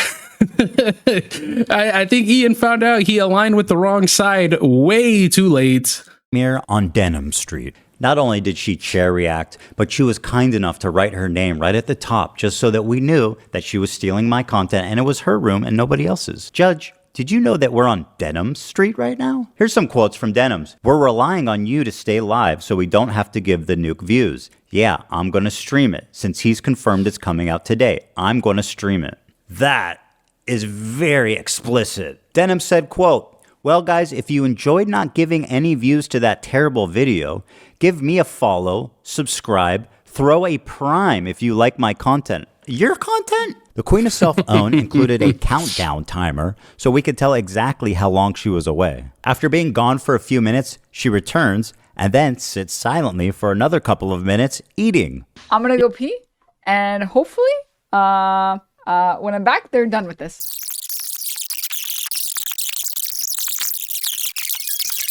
I think Ian found out he aligned with the wrong side way too late. Here on Denim Street. Not only did she chair react, but she was kind enough to write her name right at the top just so that we knew that she was stealing my content and it was her room and nobody else's. Judge, did you know that we're on Denims Street right now? Here's some quotes from Denims. We're relying on you to stay live so we don't have to give the nuke views. Yeah, I'm going to stream it. Since he's confirmed it's coming out today, I'm going to stream it. That is very explicit. Denims said, quote, well, guys, if you enjoyed not giving any views to that terrible video, give me a follow, subscribe, throw a prime if you like my content. Your content? The Queen of Self-Own included a countdown timer so we could tell exactly how long she was away. After being gone for a few minutes, she returns and then sits silently for another couple of minutes eating. I'm gonna go pee, and hopefully, when I'm back, they're done with this.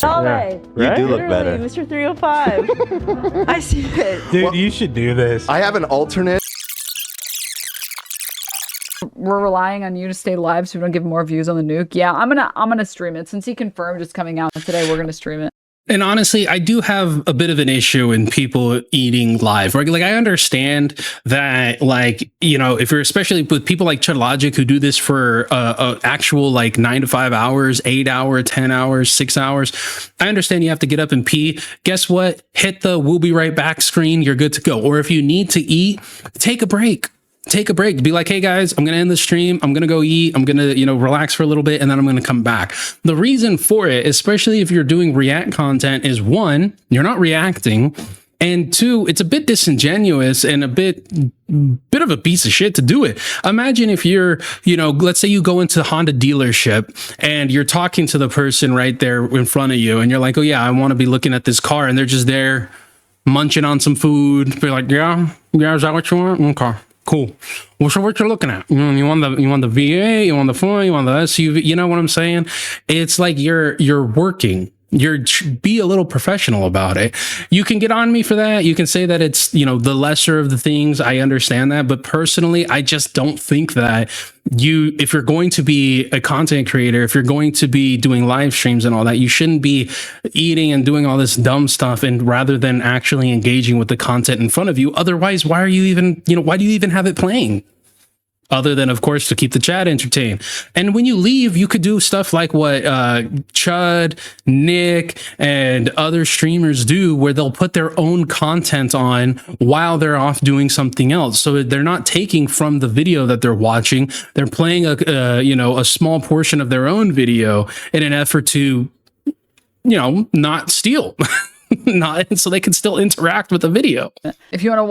Alright. You do look Literally, better. Mr. 305. I see it. Dude, you should do this. I have an alternate. We're relying on you to stay live so we don't give more views on the nuke. Yeah, I'm gonna stream it. Since he confirmed it's coming out today, we're gonna stream it. And honestly, I do have a bit of an issue in people eating live. Right? Like, I understand that, like, you know, if you're especially with people like Logic who do this for actual like 9 to 5 hours, 8 hours, 10 hours, 6 hours, I understand you have to get up and pee. Guess what? Hit the "we'll be right back" screen. You're good to go. Or if you need to eat, take a break. Take a break. Be like, hey guys, I'm going to end the stream. I'm going to go eat. I'm going to, relax for a little bit, and then I'm going to come back. The reason for it, especially if you're doing React content, is one, you're not reacting. And two, it's a bit disingenuous and a bit of a piece of shit to do it. Imagine if you're, let's say you go into the Honda dealership and you're talking to the person right there in front of you, and you're like, oh yeah, I want to be looking at this car, and they're just there munching on some food. Be like, yeah, is that what you want? Okay. Cool. Well, so what you're looking at? You want the VA, you want the phone, you want the SUV. You know what I'm saying? It's like you're working. Be a little professional about it. You can get on me for that. You can say that it's, the lesser of the things. I understand that. But personally, I just don't think that if you're going to be a content creator, if you're going to be doing live streams and all that, you shouldn't be eating and doing all this dumb stuff, and rather than actually engaging with the content in front of you. Otherwise, why do you even have it playing? Other than, of course, to keep the chat entertained. And when you leave, you could do stuff like what Chud, Nick, and other streamers do, where they'll put their own content on while they're off doing something else. So they're not taking from the video that they're watching. They're playing a small portion of their own video in an effort to, not steal, so they can still interact with the video. If you want to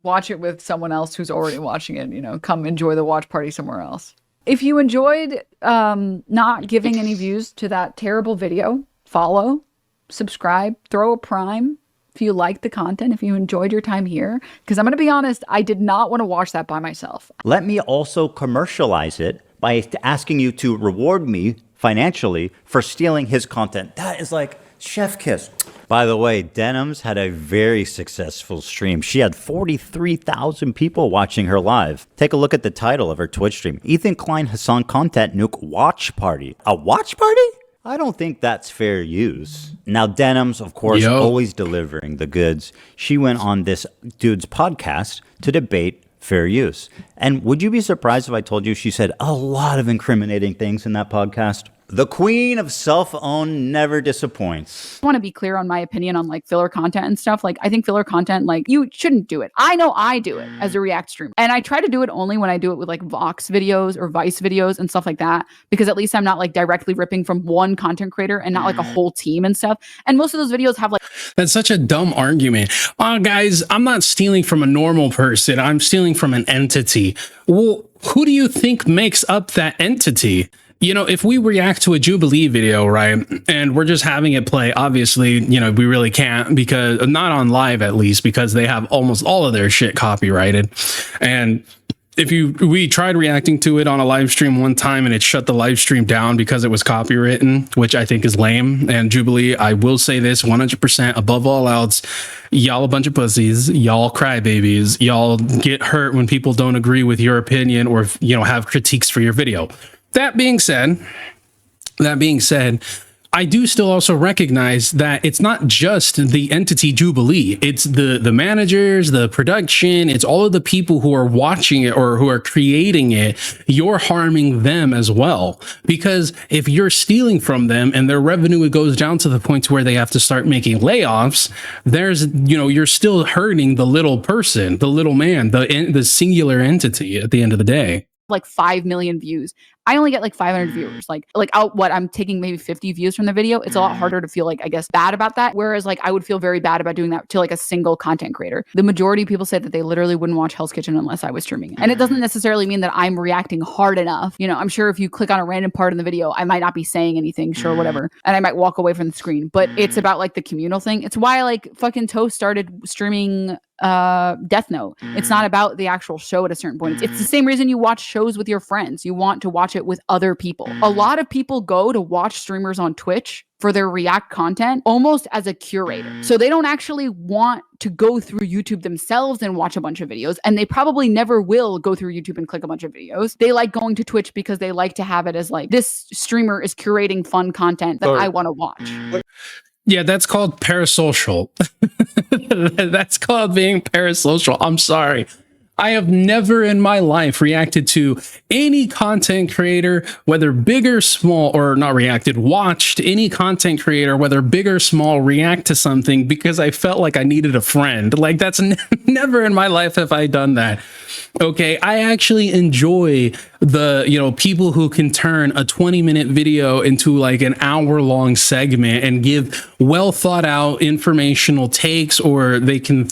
watch it with someone else who's already watching it, come enjoy the watch party somewhere else. If you enjoyed not giving any views to that terrible video, follow, subscribe, throw a prime if you like the content, if you enjoyed your time here. Because I'm going to be honest, I did not want to watch that by myself. Let me also commercialize it by asking you to reward me financially for stealing his content. That is like chef kiss. By the way, Denims had a very successful stream. She had 43,000 people watching her live. Take a look at the title of her Twitch stream. Ethan Klein Hassan Content Nuke Watch Party. A watch party? I don't think that's fair use. Now, Denims, of course, always delivering the goods. She went on this dude's podcast to debate fair use. And would you be surprised if I told you she said a lot of incriminating things in that podcast? The queen of self-own never disappoints. I want to be clear on my opinion on like filler content and stuff. Like, I think filler content, like, you shouldn't do it. I know I do it as a React streamer, and I try to do it only when I do it with like Vox videos or Vice videos and stuff like that, because at least I'm not like directly ripping from one content creator and not like a whole team and stuff. And most of those videos have like... That's such a dumb argument. Guys, I'm not stealing from a normal person. I'm stealing from an entity. Well, who do you think makes up that entity? If we react to a Jubilee video, right, and we're just having it play, obviously, we really can't, because not on live, at least, because they have almost all of their shit copyrighted. And we tried reacting to it on a live stream one time, and it shut the live stream down because it was copywritten, which I think is lame. And Jubilee, I will say this 100% above all else, y'all a bunch of pussies, y'all crybabies, y'all get hurt when people don't agree with your opinion or, have critiques for your video. That being said, I do still also recognize that it's not just the entity Jubilee. It's the managers, the production, it's all of the people who are watching it or who are creating it. You're harming them as well, because if you're stealing from them and their revenue goes down to the point where they have to start making layoffs, you're still hurting the little person, the little man, the singular entity at the end of the day. Like 5 million views. I only get like 500 viewers. I'm taking maybe 50 views from the video. It's a lot harder to feel bad about that. Whereas I would feel very bad about doing that to a single content creator. The majority of people say that they literally wouldn't watch Hell's Kitchen unless I was streaming it. And it doesn't necessarily mean that I'm reacting hard enough. I'm sure if you click on a random part in the video, I might not be saying anything, sure, whatever. And I might walk away from the screen, but it's about the communal thing. It's why fucking Toast started streaming Death Note. It's not about the actual show at a certain point. It's the same reason you watch shows with your friends. You want to watch it with other people. A lot of people go to watch streamers on Twitch for their React content almost as a curator. So they don't actually want to go through YouTube themselves and watch a bunch of videos. And they probably never will go through YouTube and click a bunch of videos. They like going to Twitch because they like to have it as like, this streamer is curating fun content that I want to watch. Yeah, that's called parasocial. That's called being parasocial. I'm sorry. I have never in my life reacted to any content creator, whether big or small, or not reacted, watched any content creator, whether big or small, react to something because I felt like I needed a friend. Like that's never in my life have I done that. Okay, I actually enjoy the, you know, people who can turn a 20-minute video into like an hour-long segment and give well thought out informational takes, or they can,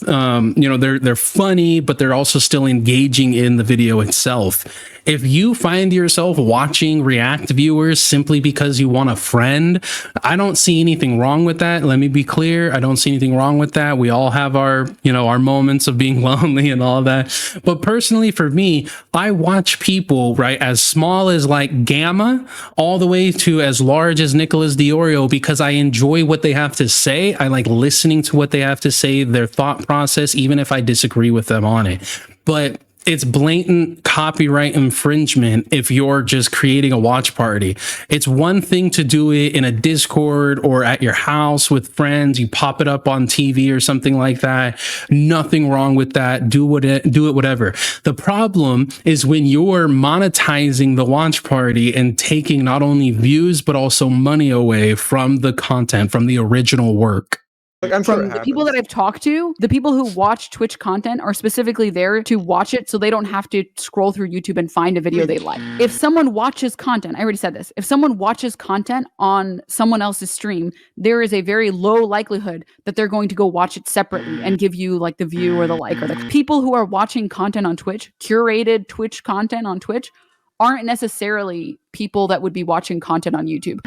you know, they're funny, but they're also still engaging in the video itself. If you find yourself watching React viewers simply because you want a friend, I don't see anything wrong with that. Let me be clear. I don't see anything wrong with that. We all have our, you know, our moments of being lonely and all that. But personally, for me, I watch people, right, as small as like Gamma all the way to as large as Nicholas Diorio, because I enjoy what they have to say. I like listening to what they have to say, their thought process, even if I disagree with them on it. But it's blatant copyright infringement if you're just creating a watch party. It's one thing to do it in a Discord or at your house with friends. You pop it up on TV or something like that. Nothing wrong with that. Do it, whatever. The problem is when you're monetizing the watch party and taking not only views, but also money away from the content, from the original work. Like, I'm sure the people that I've talked to, the people who watch Twitch content are specifically there to watch it so they don't have to scroll through YouTube and find a video they like. If someone watches content, I already said this, if someone watches content on someone else's stream, there is a very low likelihood that they're going to go watch it separately and give you like the view or the like. Or the people who are watching content on Twitch, curated Twitch content on Twitch, aren't necessarily people that would be watching content on YouTube.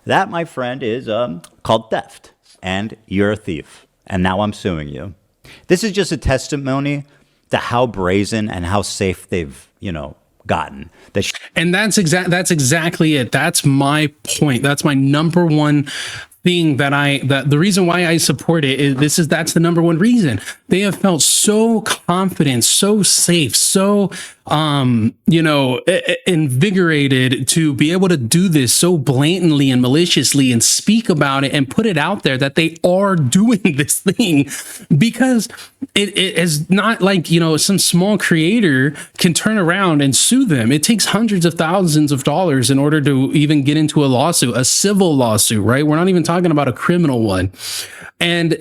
That, my friend, is called theft. And you're a thief. And now I'm suing you. This is just a testimony to how brazen and how safe they've, you know, gotten. And that's exactly it. That's my point. That's my number one thing that the reason why I support it is that's the number one reason. They have felt so confident, so safe, so you know, invigorated to be able to do this so blatantly and maliciously and speak about it and put it out there that they are doing this thing, because it is not like, you know, some small creator can turn around and sue them. It takes hundreds of thousands of dollars in order to even get into a lawsuit, a civil lawsuit, right? We're not even talking about a criminal one. And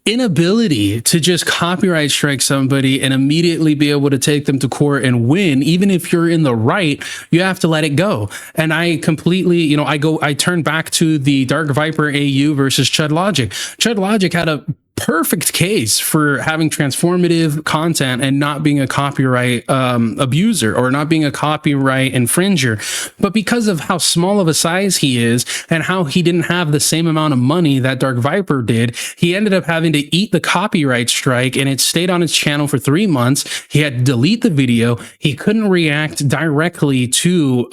inability to just copyright strike somebody and immediately be able to take them to court and win, even if you're in the right, you have to let it go. And I completely, you know, I turn back to the Dark Viper AU versus Chud Logic. Chud Logic had a perfect case for having transformative content and not being a copyright abuser or not being a copyright infringer. But because of how small of a size he is and how he didn't have the same amount of money that Dark Viper did, he ended up having to eat the copyright strike, and it stayed on his channel for 3 months. He had to delete the video. He couldn't react directly to,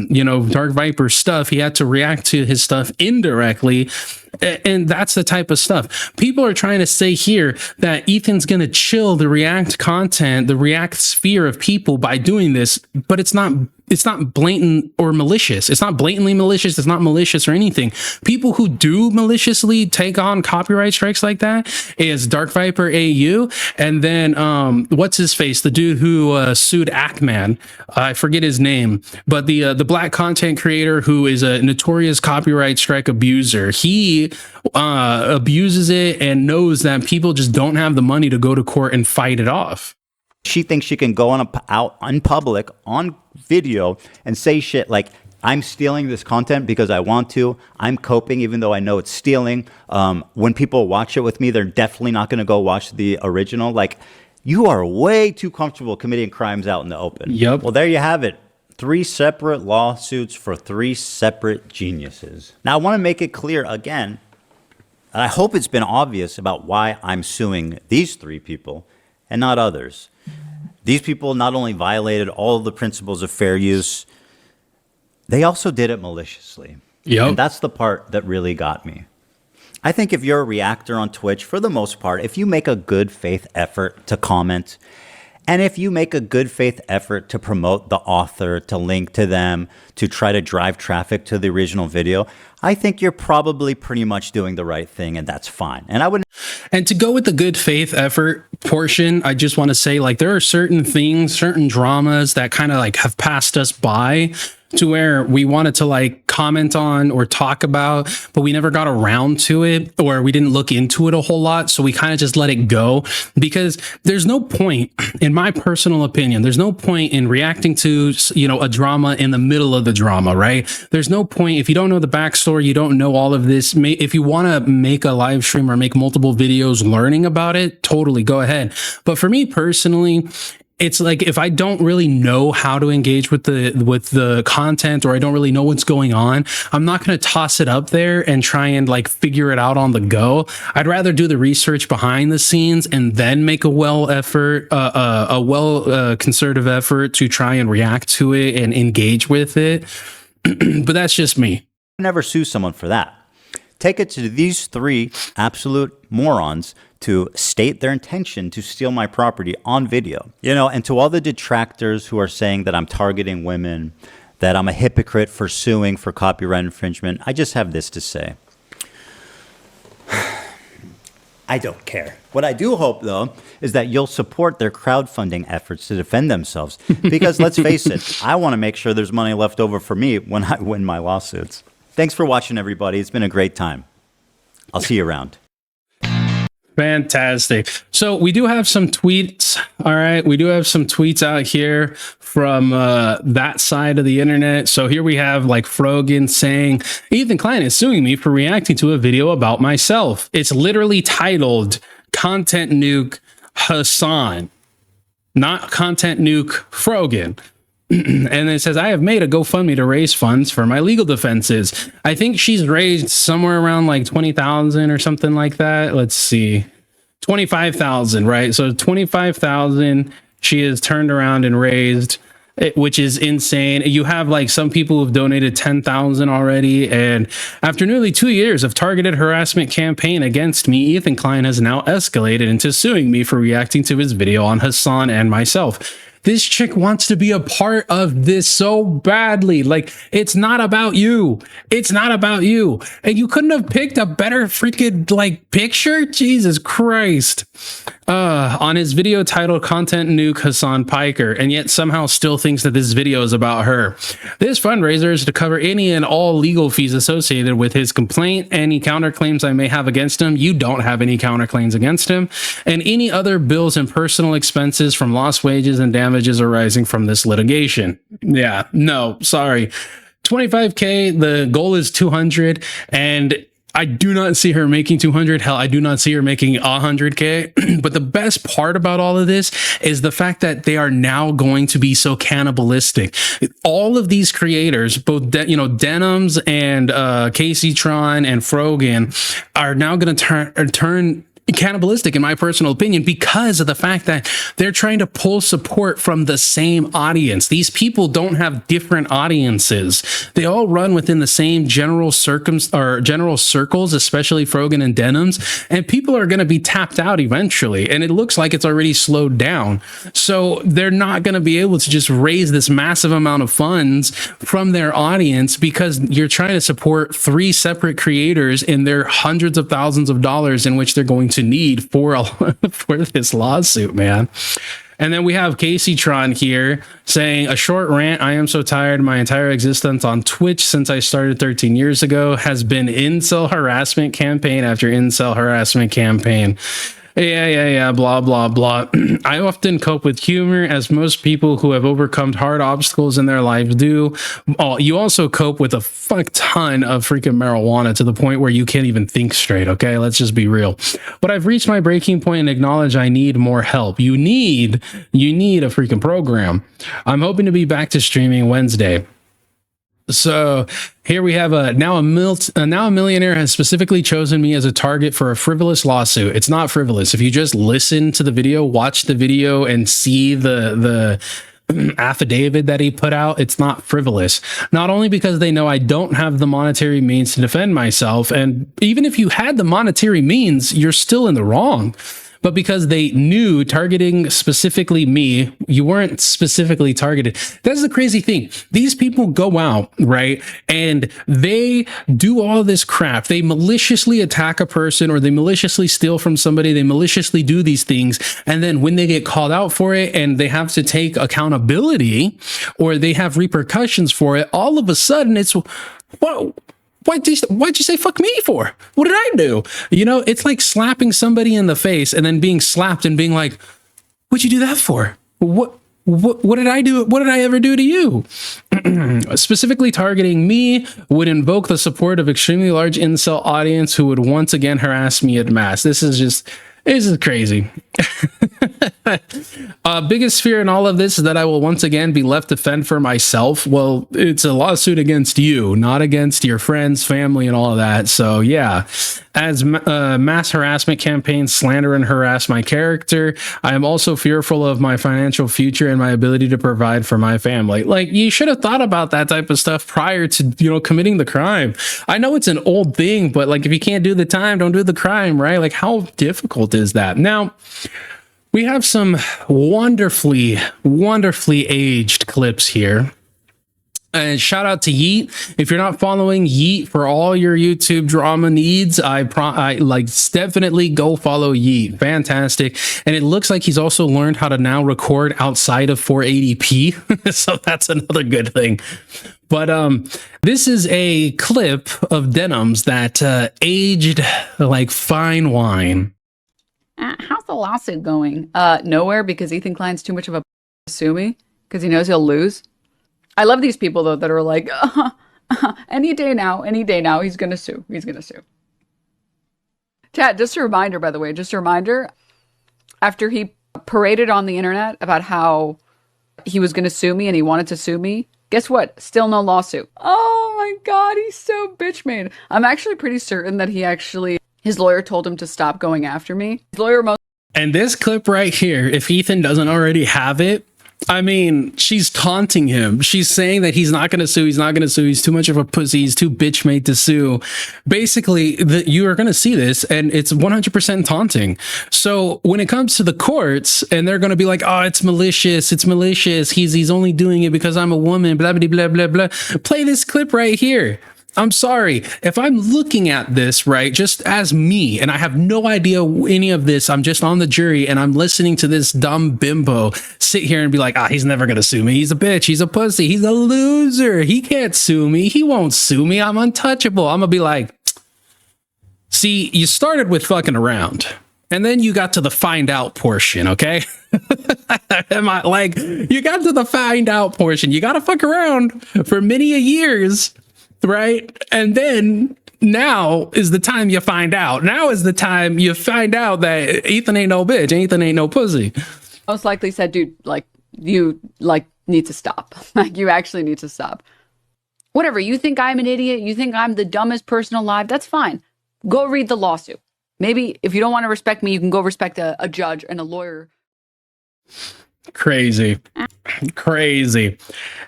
you know, Dark Viper's stuff. He had to react to his stuff indirectly. And that's the type of stuff. People are trying to say here that Ethan's going to chill the React content, the React sphere of people by doing this, but it's not blatant or malicious. It's not blatantly malicious. It's not malicious or anything. People who do maliciously take on copyright strikes like that is Dark Viper AU, and then what's his face, the dude who sued Ackman. I forget his name, but the black content creator who is a notorious copyright strike abuser. He abuses it and knows that people just don't have the money to go to court and fight it off. She thinks she can go out in public on video and say shit like, I'm stealing this content because I want to. I'm coping even though I know it's stealing. When people watch it with me, they're definitely not going to go watch the original. Like, you are way too comfortable committing crimes out in the open. Yep. Well, there you have it. 3 separate lawsuits for 3 separate geniuses. Now, I want to make it clear again, and I hope it's been obvious about why I'm suing these 3 people and not others. These people not only violated all of the principles of fair use, they also did it maliciously. Yep. And that's the part that really got me. I think if you're a reactor on Twitch, for the most part, if you make a good faith effort to comment, and if you make a good faith effort to promote the author, to link to them, to try to drive traffic to the original video, I think you're probably pretty much doing the right thing, and that's fine. And I wouldn't. And to go with the good faith effort portion, I just want to say, like, there are certain things, certain dramas that kind of like have passed us by to where we wanted to like comment on or talk about, but we never got around to it, or we didn't look into it a whole lot. So we kind of just let it go, because there's no point, in my personal opinion, there's no point in reacting to, you know, a drama in the middle of the drama, right? There's no point if you don't know the backstory, you don't know all of this. If you want to make a live stream or make multiple videos learning about it, totally go ahead. But for me personally, it's like, if I don't really know how to engage with the content, or I don't really know what's going on, I'm not going to toss it up there and try and like figure it out on the go. I'd rather do the research behind the scenes and then make a concerted effort to try and react to it and engage with it. But that's just me. Never sue someone for that. Take it to these three absolute morons to state their intention to steal my property on video. You know, and to all the detractors who are saying that I'm targeting women, that I'm a hypocrite for suing for copyright infringement, I just have this to say. I don't care. What I do hope, though, is that you'll support their crowdfunding efforts to defend themselves. Because let's face it, I want to make sure there's money left over for me when I win my lawsuits. Thanks for watching, everybody. It's been a great time. I'll see you around. Fantastic. So we do have some tweets. All right. We do have some tweets out here from that side of the internet. So here we have like Frogan saying, Ethan Klein is suing me for reacting to a video about myself. It's literally titled Content Nuke Hassan, not Content Nuke Frogan. And it says, I have made a GoFundMe to raise funds for my legal defenses. I think she's raised somewhere around like 20,000 or something like that. Let's see, 25,000, right? So 25,000 she has turned around and raised, which is insane. You have like some people who've donated 10,000 already. And after nearly 2 years of targeted harassment campaign against me, Ethan Klein has now escalated into suing me for reacting to his video on Hassan and myself. This chick wants to be a part of this so badly. Like, it's not about you. It's not about you. And you couldn't have picked a better freaking like picture. Jesus Christ. On his video titled Content Nuke Hassan Piker, and yet somehow still thinks that this video is about her. This fundraiser is to cover any and all legal fees associated with his complaint, any counterclaims I may have against him. You don't have any counterclaims against him, and any other bills and personal expenses from lost wages and damages arising from this litigation. Yeah, no, sorry. 25K, the goal is 200, and I do not see her making 200. Hell, I do not see her making 100K. But the best part about all of this is the fact that they are now going to be so cannibalistic. All of these creators, both Denims and Caseytron and Frogan, are now going to turn cannibalistic, in my personal opinion, because of the fact that they're trying to pull support from the same audience. These people don't have different audiences. They all run within the same general circles, especially Frogan and Denims, and people are going to be tapped out eventually. And it looks like it's already slowed down. So they're not going to be able to just raise this massive amount of funds from their audience, because you're trying to support three separate creators in their hundreds of thousands of dollars in which they're going to need for this lawsuit, man. And then we have Caseytron here saying, a short rant. I am so tired. My entire existence on Twitch since I started 13 years ago has been incel harassment campaign after incel harassment campaign. Yeah, blah, blah, blah. I often cope with humor, as most people who have overcome hard obstacles in their lives do. Oh, you also cope with a fuck ton of freaking marijuana to the point where you can't even think straight, okay? Let's just be real. But I've reached my breaking point and acknowledge I need more help. You need a freaking program. I'm hoping to be back to streaming Wednesday. So here we have now a millionaire has specifically chosen me as a target for a frivolous lawsuit. It's not frivolous. If you just listen to the video, watch the video, and see the affidavit that he put out, it's not frivolous. Not only because they know I don't have the monetary means to defend myself, and even if you had the monetary means, you're still in the wrong. But because they knew targeting specifically me, you weren't specifically targeted. That's the crazy thing. These people go out, right? And they do all this crap. They maliciously attack a person, or they maliciously steal from somebody. They maliciously do these things. And then when they get called out for it and they have to take accountability, or they have repercussions for it, all of a sudden it's, whoa. Why'd you say fuck me for? What did I do? You know, it's like slapping somebody in the face and then being slapped and being like, what'd you do that for? What did I do? What did I ever do to you? Specifically targeting me would invoke the support of extremely large incel audience who would once again harass me en masse. This is crazy. Biggest fear in all of this is that I will once again be left to fend for myself. Well, it's a lawsuit against you, not against your friends, family, and all of that. So yeah, as mass harassment campaigns slander and harass my character, I am also fearful of my financial future and my ability to provide for my family. Like, you should have thought about that type of stuff prior to, you know, committing the crime. I know it's an old thing, but like, if you can't do the time, don't do the crime, right? Like, how difficult is that? Now, we have some wonderfully aged clips here. And shout out to Yeet. If you're not following Yeet for all your YouTube drama needs, I definitely go follow Yeet. Fantastic. And it looks like he's also learned how to now record outside of 480p. So that's another good thing. But this is a clip of Denims that aged like fine wine. How's the lawsuit going? Nowhere, because Ethan Klein's too much of a sue me because he knows he'll lose. I love these people though that are like, any day now, he's gonna sue. Chat, just a reminder, by the way, after he paraded on the internet about how he was gonna sue me and he wanted to sue me, guess what? Still no lawsuit. Oh my God, he's so bitch made. I'm actually pretty certain that his lawyer told him to stop going after me. His lawyer And this clip right here, if Ethan doesn't already have it, I mean, she's taunting him. She's saying that he's not going to sue. He's too much of a pussy. He's too bitch made to sue. Basically, you are going to see this, and it's 100% taunting. So when it comes to the courts, and they're going to be like, oh, it's malicious. He's only doing it because I'm a woman, blah, blah, blah, blah, blah. Play this clip right here. I'm sorry, if I'm looking at this, right, just as me, and I have no idea any of this, I'm just on the jury, and I'm listening to this dumb bimbo sit here and be like, he's never gonna sue me. He's a bitch. He's a pussy. He's a loser. He can't sue me. He won't sue me. I'm untouchable. I'm gonna be like, see, you started with fucking around, and then you got to the find out portion, okay? You got to the find out portion. You gotta fuck around for many a years. Right? And then now is the time you find out. Now is the time you find out that Ethan ain't no bitch. Ethan ain't no pussy. most likely said, dude, you need to stop. You actually need to stop. Whatever. You think I'm an idiot. You think I'm the dumbest person alive. That's fine. Go read the lawsuit. Maybe if you don't want to respect me, you can go respect a judge and a lawyer. Crazy.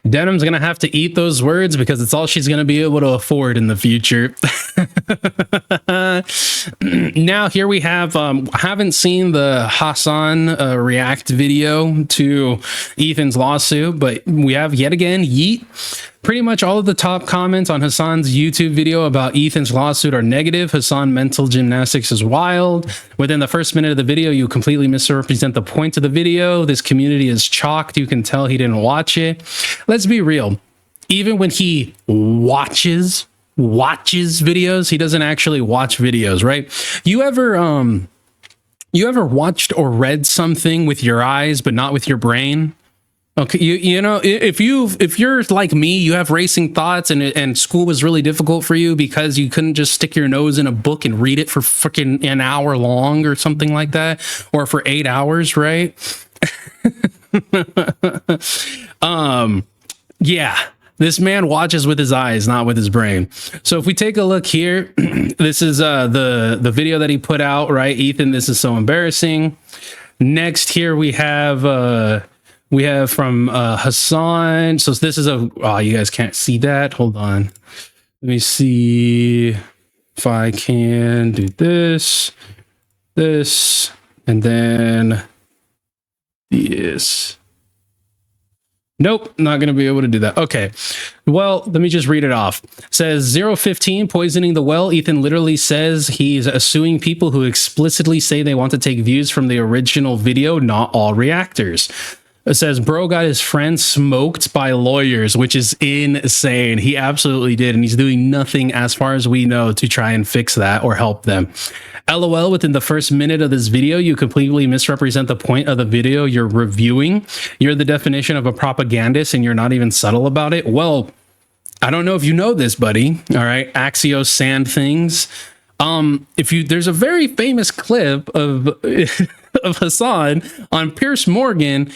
Denim's gonna have to eat those words because it's all she's gonna be able to afford in the future. Now here we have haven't seen the Hassan react video to Ethan's lawsuit, but we have yet again Yeet. Pretty much all of the top comments on Hassan's YouTube video about Ethan's lawsuit are negative. Hassan mental gymnastics is wild. Within the first minute of the video, you completely misrepresent the point of the video. This community is chalked. You can tell he didn't watch it. Let's be real. Even when he watches videos, he doesn't actually watch videos, right? You ever watched or read something with your eyes but not with your brain? Okay, you know, if you're like me, you have racing thoughts, and school was really difficult for you because you couldn't just stick your nose in a book and read it for freaking an hour long or something like that, or for 8 hours, right? Yeah, This man watches with his eyes, not with his brain. So if we take a look here, this is the video that he put out, right? Ethan, this is so embarrassing. Next here we have from Hassan. So this is you guys can't see that. Hold on. Let me see if I can do this, and then yes. Nope, not going to be able to do that. Okay. Well, let me just read it off. It says 015 poisoning the well. Ethan literally says he's suing people who explicitly say they want to take views from the original video, not all reactors. It says bro got his friend smoked by lawyers, which is insane. He absolutely did. And he's doing nothing as far as we know to try and fix that or help them. LOL, within the first minute of this video, you completely misrepresent the point of the video you're reviewing. You're the definition of a propagandist and you're not even subtle about it. Well, I don't know if you know this, buddy. All right. Axios sand things. There's a very famous clip of of Hassan on Pierce Morgan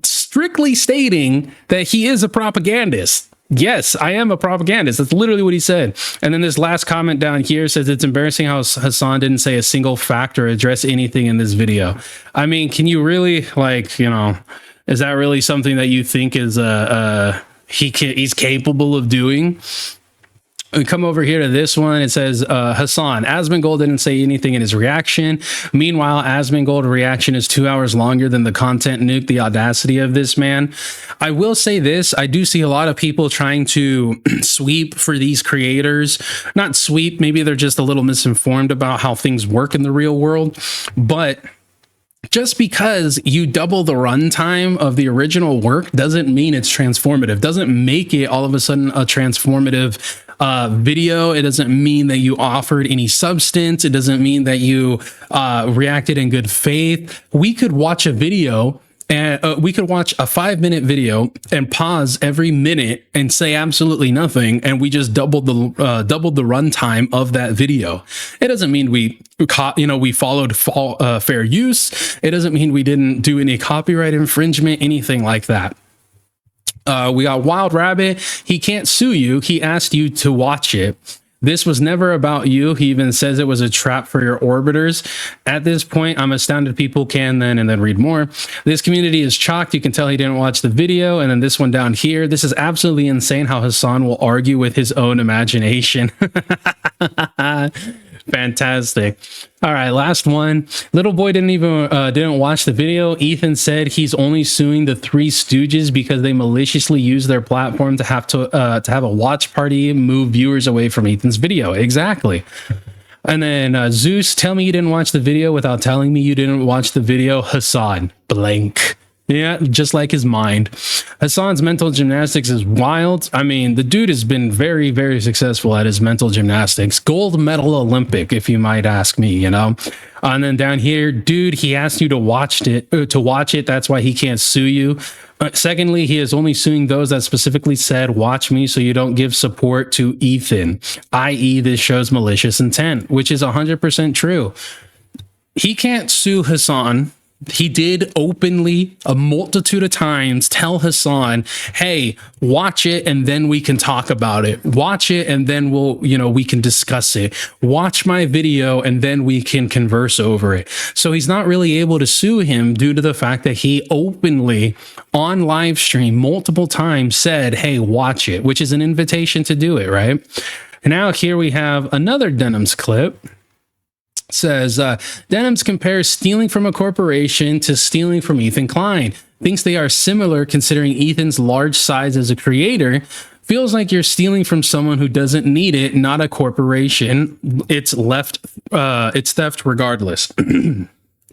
strictly stating that he is a propagandist. Yes, I am a propagandist. That's literally what he said. And then this last comment down here says it's embarrassing how Hassan didn't say a single fact or address anything in this video. I mean, can you really, like, you know, is that really something that you think is he's capable of doing? We come over here to this one. It says Hassan Asmongold didn't say anything in his reaction. Meanwhile, Asmongold reaction is 2 hours longer than the content nuke. The audacity of this man. I will say this. I do see a lot of people trying to sweep for these creators. Not sweep. Maybe they're just a little misinformed about how things work in the real world. But just because you double the runtime of the original work doesn't mean it's transformative. Doesn't make it all of a sudden a transformative video. It doesn't mean that you offered any substance. It doesn't mean that you reacted in good faith. We could watch a video and we could watch a 5-minute video and pause every minute and say absolutely nothing, and we just doubled the runtime of that video. It doesn't mean we followed fair use. It doesn't mean we didn't do any copyright infringement, anything like that. We got Wild Rabbit. He can't sue you. He asked you to watch it. This was never about you. He even says it was a trap for your orbiters. At this point, I'm astounded people can then and then read more. This community is shocked. You can tell he didn't watch the video. And then this one down here. This is absolutely insane how Hassan will argue with his own imagination. Fantastic. All right, last one. Little boy didn't watch the video. Ethan said he's only suing the Three Stooges because they maliciously use their platform to have a watch party, move viewers away from Ethan's video. Exactly. And then Zeus, tell me you didn't watch the video without telling me you didn't watch the video. Hassan, blank. Yeah, just like his mind. Hassan's mental gymnastics is wild. I mean, the dude has been very, very successful at his mental gymnastics. Gold medal Olympic, if you might ask me, you know. And then down here, dude, he asked you to watch it. That's why he can't sue you. Secondly, he is only suing those that specifically said, watch me so you don't give support to Ethan, i.e. this shows malicious intent, which is 100% true. He can't sue Hassan. He did openly a multitude of times tell Hassan, hey, watch it and then we can talk about it. Watch it and then we can discuss it. Watch my video and then we can converse over it. So he's not really able to sue him due to the fact that he openly on live stream multiple times said, hey, watch it, which is an invitation to do it, right? And now here we have another Denims clip. Says Denims compares stealing from a corporation to stealing from Ethan Klein. Thinks they are similar considering Ethan's large size as a creator. Feels like you're stealing from someone who doesn't need it, not a corporation. It's theft regardless.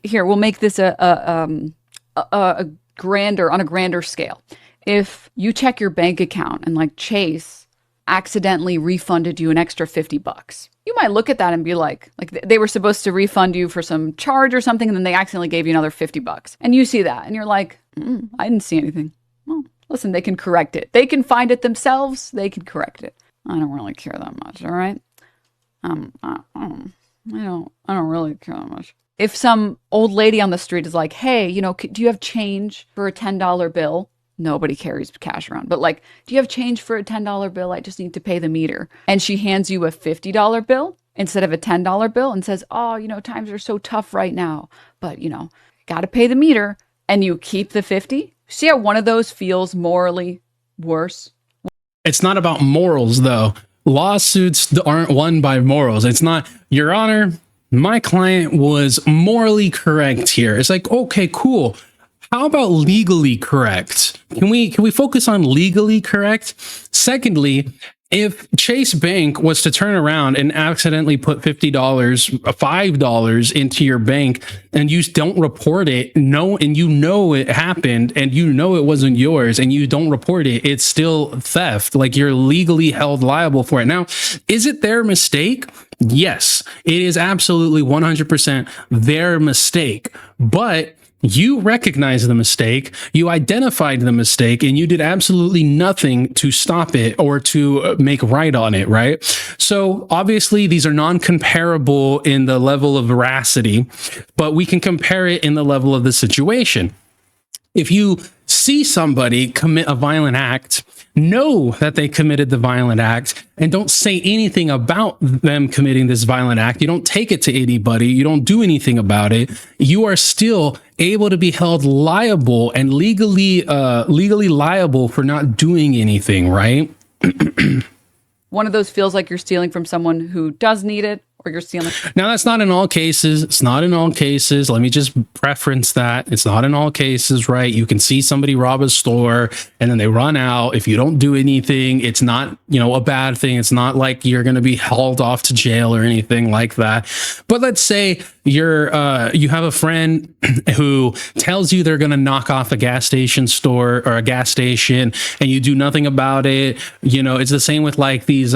Here, we'll make this a grander scale. If you check your bank account and like Chase accidentally refunded you an extra $50, you might look at that and be like they were supposed to refund you for some charge or something, and then they accidentally gave you another $50. And you see that and you're like, I didn't see anything. Well, listen, they can correct it. They can find it themselves. They can correct it. I don't really care that much. All right. I don't really care that much. If some old lady on the street is like, hey, do you have change for a $10 bill? nobody carries cash around, but like, do you have change for a $10 bill? I just need to pay the meter. And she hands you a $50 bill instead of a $10 bill and says, oh, you know, times are so tough right now, but you know, got to pay the meter, and you keep the 50. See how one of those feels morally worse? It's not about morals, though. Lawsuits aren't won by morals. It's not, Your Honor, my client was morally correct here. It's like, okay, cool. How about legally correct? Can we focus on legally correct? Secondly, if Chase Bank was to turn around and accidentally put $50, $5 into your bank, and you don't report it, and you know it happened, and you know it wasn't yours, and you don't report it, it's still theft. Like, you're legally held liable for it. Now, is it their mistake? Yes, it is absolutely 100% their mistake. But you recognized the mistake, you identified the mistake, and you did absolutely nothing to stop it or to make right on it, right? So obviously these are non-comparable in the level of veracity, but we can compare it in the level of the situation. If you see somebody commit a violent act, know that they committed the violent act, and don't say anything about them committing this violent act, you don't take it to anybody, you don't do anything about it, you are still able to be held liable and legally liable for not doing anything, right? One of those feels like you're stealing from someone who does need it, or you're stealing. Now, that's not in all cases. It's not in all cases. Let me just preference that. It's not in all cases, right? You can see somebody rob a store and then they run out. If you don't do anything, it's not, you know, a bad thing. It's not like you're going to be hauled off to jail or anything like that. But let's say you have a friend who tells you they're going to knock off a gas station store or a gas station, and you do nothing about it. You know, it's the same with like these,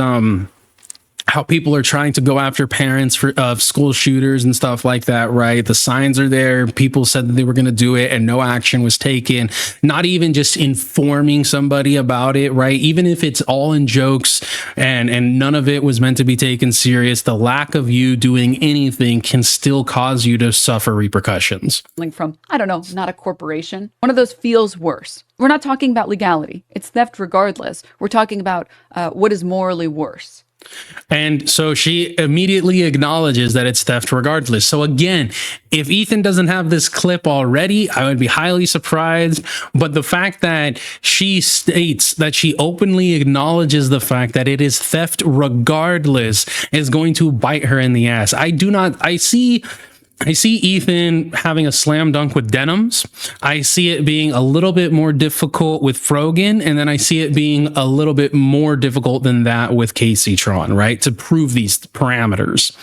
how people are trying to go after parents of school shooters and stuff like that, right? The signs are there. People said that they were going to do it and no action was taken. Not even just informing somebody about it, right? Even if it's all in jokes and none of it was meant to be taken serious, the lack of you doing anything can still cause you to suffer repercussions. From, I don't know, not a corporation. One of those feels worse. We're not talking about legality. It's theft regardless. We're talking about what is morally worse. And so she immediately acknowledges that it's theft regardless. So again, if Ethan doesn't have this clip already, I would be highly surprised. But the fact that she states that she openly acknowledges the fact that it is theft regardless is going to bite her in the ass. I see Ethan having a slam dunk with Denims. I see it being a little bit more difficult with Frogan, and then I see it being a little bit more difficult than that with Caseytron, right? To prove these parameters.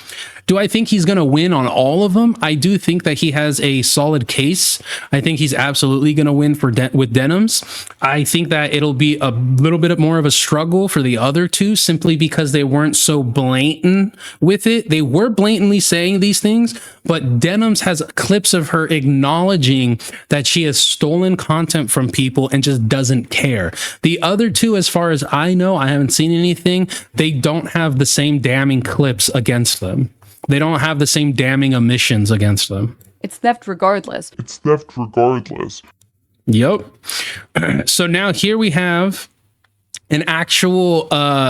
Do I think he's going to win on all of them? I do think that he has a solid case. I think he's absolutely going to win with Denims. I think that it'll be a little bit more of a struggle for the other two, simply because they weren't so blatant with it. They were blatantly saying these things, but Denims has clips of her acknowledging that she has stolen content from people and just doesn't care. The other two, as far as I know, I haven't seen anything. They don't have the same damning clips against them. They don't have the same damning omissions against them. It's theft regardless. It's theft regardless. Yep. So now here we have an actual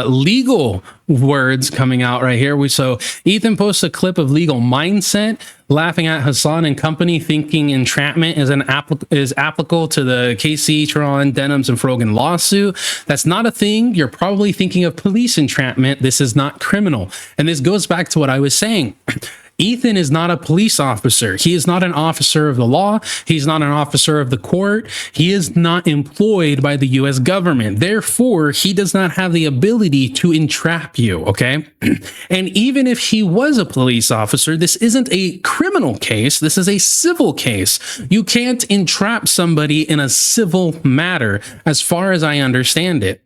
legal words coming out right here. So Ethan posts a clip of legal mindset, laughing at Hassan and company, thinking entrapment is applicable to the Caseytron, Denims, and Frogan lawsuit. That's not a thing. You're probably thinking of police entrapment. This is not criminal. And this goes back to what I was saying. Ethan is not a police officer. He is not an officer of the law. He's not an officer of the court. He is not employed by the US government. Therefore, he does not have the ability to entrap you, okay? And even if he was a police officer, this isn't a criminal case. This is a civil case. You can't entrap somebody in a civil matter, as far as I understand it.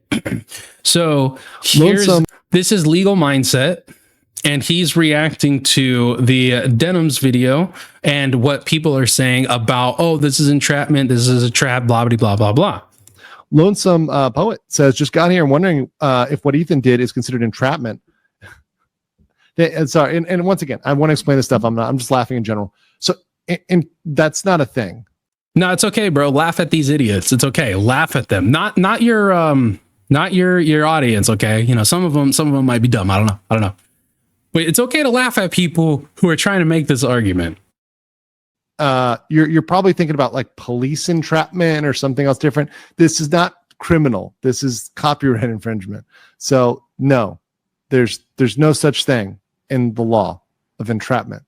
So this is legal mindset. And he's reacting to the Denims video and what people are saying about, oh, this is entrapment, this is a trap, blah, blah, blah, blah, blah. Lonesome Poet says, just got here and wondering if what Ethan did is considered entrapment. Sorry, and once again, I want to explain this stuff. I'm just laughing in general. So, and that's not a thing. No, it's okay, bro. Laugh at these idiots. It's okay. Laugh at them. Not your audience. Okay, you know, some of them might be dumb. I don't know. But it's okay to laugh at people who are trying to make this argument. You're probably thinking about like police entrapment or something else different. This is not criminal. This is copyright infringement. So no, there's no such thing in the law of entrapment.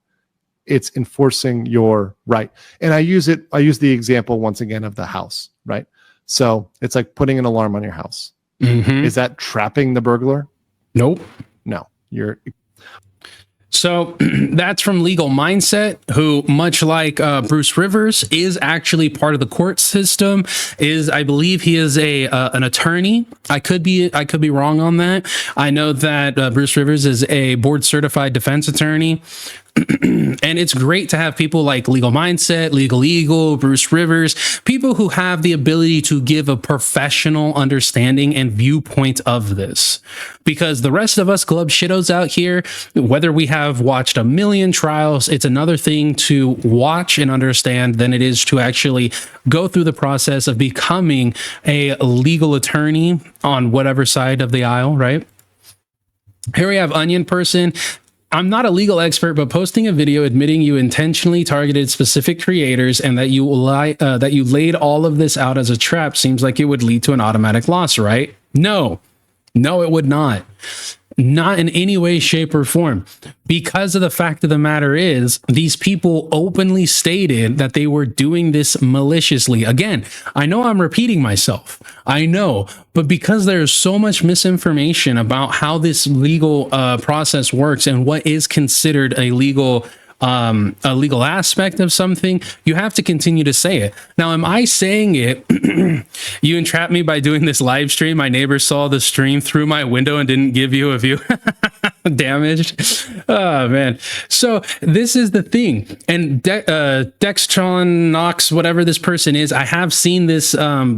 It's enforcing your right. And I use the example once again of the house, right? So it's like putting an alarm on your house. Mm-hmm. Is that trapping the burglar? Nope. No. So that's from Legal Mindset, who, much like Bruce Rivers, is actually part of the court system. I believe he is an attorney. I could be wrong on that. I know that Bruce Rivers is a board certified defense attorney. And it's great to have people like Legal Mindset, Legal Eagle, Bruce Rivers, people who have the ability to give a professional understanding and viewpoint of this. Because the rest of us glub shittos out here, whether we have watched a million trials, it's another thing to watch and understand than it is to actually go through the process of becoming a legal attorney on whatever side of the aisle, right? Here we have Onion Person. I'm not a legal expert, but posting a video admitting you intentionally targeted specific creators and that you laid all of this out as a trap seems like it would lead to an automatic loss, right? No, it would not. Not in any way, shape, or form. Because of the fact of the matter is, these people openly stated that they were doing this maliciously. Again, I know I'm repeating myself. I know, but because there's so much misinformation about how this legal process works and what is considered a legal aspect of something, you have to continue to say it. Now, am I saying it? You entrapped me by doing this live stream. My neighbor saw the stream through my window and didn't give you a view. Damaged. Oh man. So this is the thing. And Dextron Knox, whatever this person is, I have seen this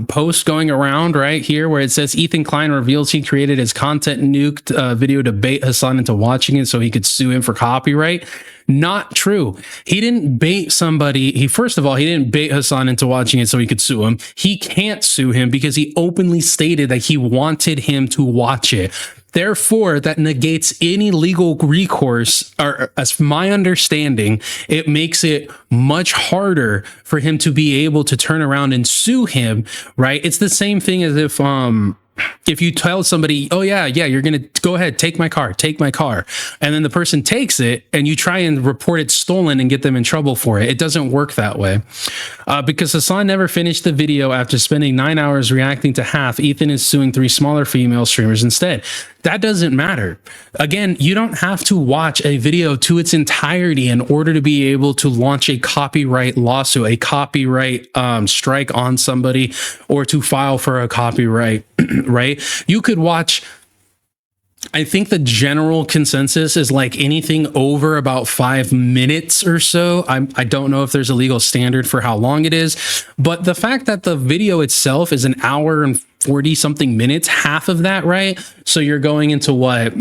post going around right here where it says Ethan Klein reveals he created his content nuked video to bait Hassan into watching it so he could sue him for copyright. Not true. He didn't bait somebody. He didn't bait Hassan into watching it so he could sue him. He can't sue him because he openly stated that he wanted him to watch it. Therefore, that negates any legal recourse, or as my understanding, it makes it much harder for him to be able to turn around and sue him, right? It's the same thing as if you tell somebody, oh yeah, you're going to go ahead, take my car. And then the person takes it and you try and report it stolen and get them in trouble for it. It doesn't work that way. Because Hassan never finished the video after spending 9 hours reacting to half, Ethan is suing 3 smaller female streamers instead. That doesn't matter. Again, you don't have to watch a video to its entirety in order to be able to launch a copyright lawsuit, a copyright strike on somebody, or to file for a copyright, right? You could watch, I think the general consensus is like anything over about 5 minutes or so. I don't know if there's a legal standard for how long it is, but the fact that the video itself is an hour and 40 something minutes, half of that, right? So you're going into what,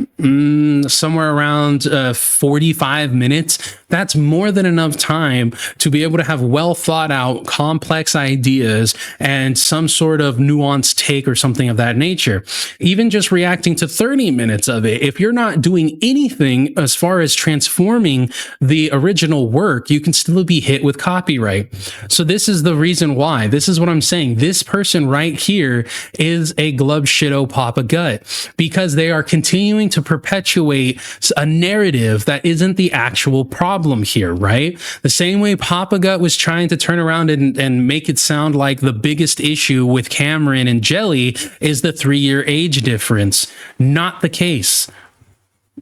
somewhere around 45 minutes. That's more than enough time to be able to have well thought out, complex ideas and some sort of nuanced take or something of that nature. Even just reacting to 30 minutes of it, if you're not doing anything as far as transforming the original work, you can still be hit with copyright. So this is the reason why. This is what I'm saying. This person right here is a glub shitto papa gut, because they are continuing to perpetuate a narrative that isn't the actual problem here, right? The same way Papa Gut was trying to turn around and make it sound like the biggest issue with Cameron and Jelly is the 3-year age difference. Not the case.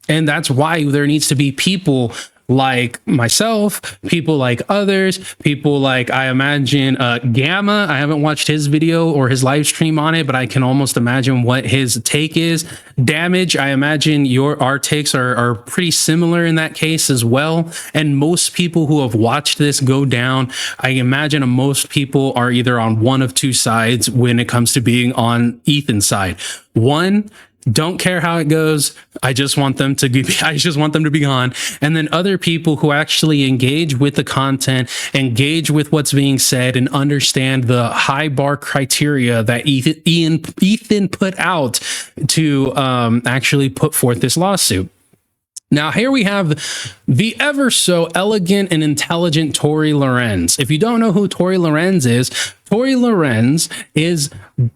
And that's why there needs to be people like myself, people like others, people like, I imagine, Gamma. I haven't watched his video or his live stream on it, but I can almost imagine what his take is. Damage, I imagine our takes are pretty similar in that case as well. And most people who have watched this go down, I imagine most people are either on one of two sides when it comes to being on Ethan's side. One, don't care how it goes. I just want them to be gone. And then other people who actually engage with the content, engage with what's being said, and understand the high bar criteria that Ethan put out to actually put forth this lawsuit. Now, here we have the ever so elegant and intelligent Tory Lorenz. If you don't know who Tory Lorenz is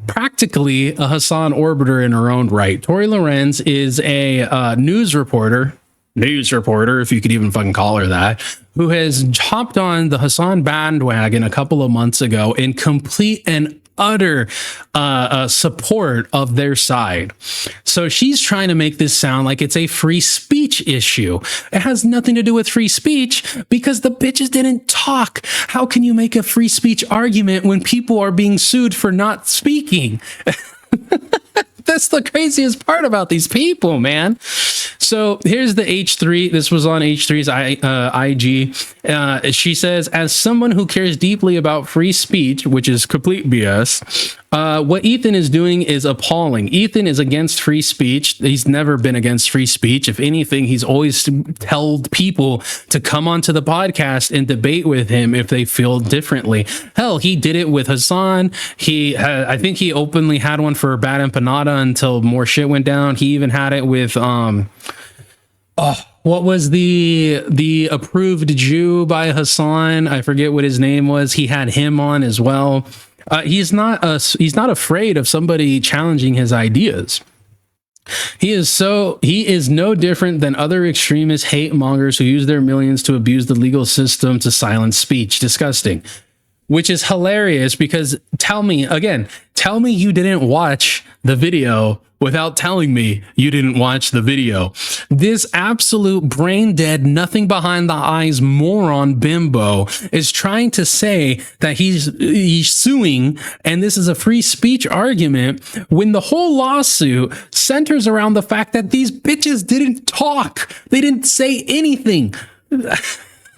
practically a Hassan orbiter in her own right. Tory Lorenz is a news reporter, if you could even fucking call her that, who has hopped on the Hassan bandwagon a couple of months ago in complete and utter support of their side. So she's trying to make this sound like it's a free speech issue. It has nothing to do with free speech because the bitches didn't talk. How can you make a free speech argument when people are being sued for not speaking? That's the craziest part about these people, man. So here's the H3. This was on H3's IG. She says, as someone who cares deeply about free speech, which is complete BS, what Ethan is doing is appalling. Ethan is against free speech. He's never been against free speech. If anything, he's always told people to come onto the podcast and debate with him if they feel differently. Hell, he did it with Hassan. I think he openly had one for Bad Empanada until more shit went down. He even had it with what was the approved Jew by Hassan? I forget what his name was. He had him on as well. He's not afraid of somebody challenging his ideas. He is no different than other extremist hate mongers who use their millions to abuse the legal system to silence speech. Disgusting. Which is hilarious because tell me you didn't watch the video without telling me you didn't watch the video. This absolute brain dead, nothing behind the eyes moron bimbo is trying to say that he's suing and this is a free speech argument when the whole lawsuit centers around the fact that these bitches didn't talk. They didn't say anything.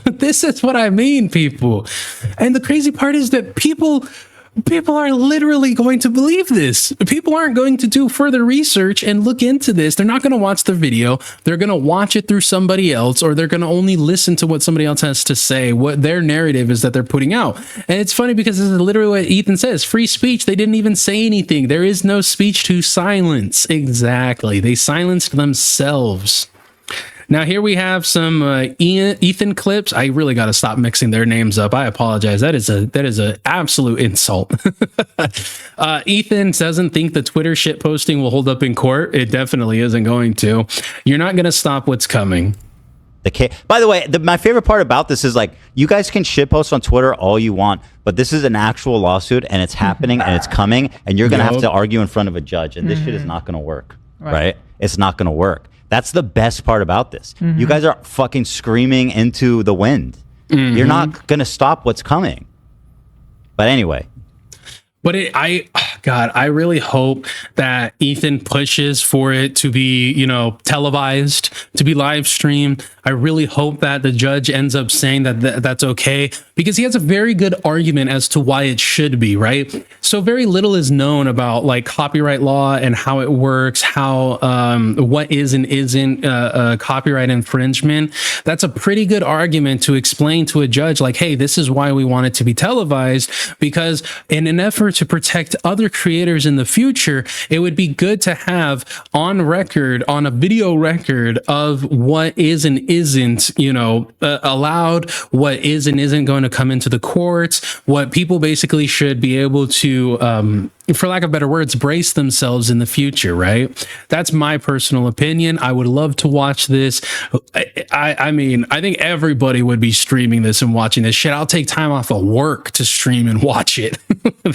This is what I mean, people. And the crazy part is that people are literally going to believe this. People aren't going to do further research and look into this. They're not going to watch the video. They're going to watch it through somebody else, or they're going to only listen to what somebody else has to say, what their narrative is that they're putting out. And it's funny because this is literally what Ethan says. Free speech. They didn't even say anything. There is no speech to silence. Exactly. They silenced themselves. Now, here we have some Ethan clips. I really got to stop mixing their names up. I apologize. That is a absolute insult. Ethan doesn't think the Twitter shit posting will hold up in court. It definitely isn't going to. You're not going to stop what's coming. By the way, my favorite part about this is like you guys can shitpost on Twitter all you want, but this is an actual lawsuit and it's happening and it's coming and you're going to have to argue in front of a judge and this shit is not going to work. Right? It's not going to work. That's the best part about this. You guys are fucking screaming into the wind. You're not going to stop what's coming. But anyway. But I really hope that Ethan pushes for it to be, televised, to be live streamed. I really hope that the judge ends up saying that that's okay, because he has a very good argument as to why it should be, right? So very little is known about like copyright law and how it works, how what is and isn't copyright infringement. That's a pretty good argument to explain to a judge, like, hey, this is why we want it to be televised, because in an effort to protect other creators in the future, it would be good to have on record, on a video record of what is and isn't, allowed, what is and isn't going to come into the courts, what people basically should be able to, for lack of better words, brace themselves in the future, right? That's my personal opinion. I would love to watch this. I mean, I think everybody would be streaming this and watching this shit. I'll take time off of work to stream and watch it.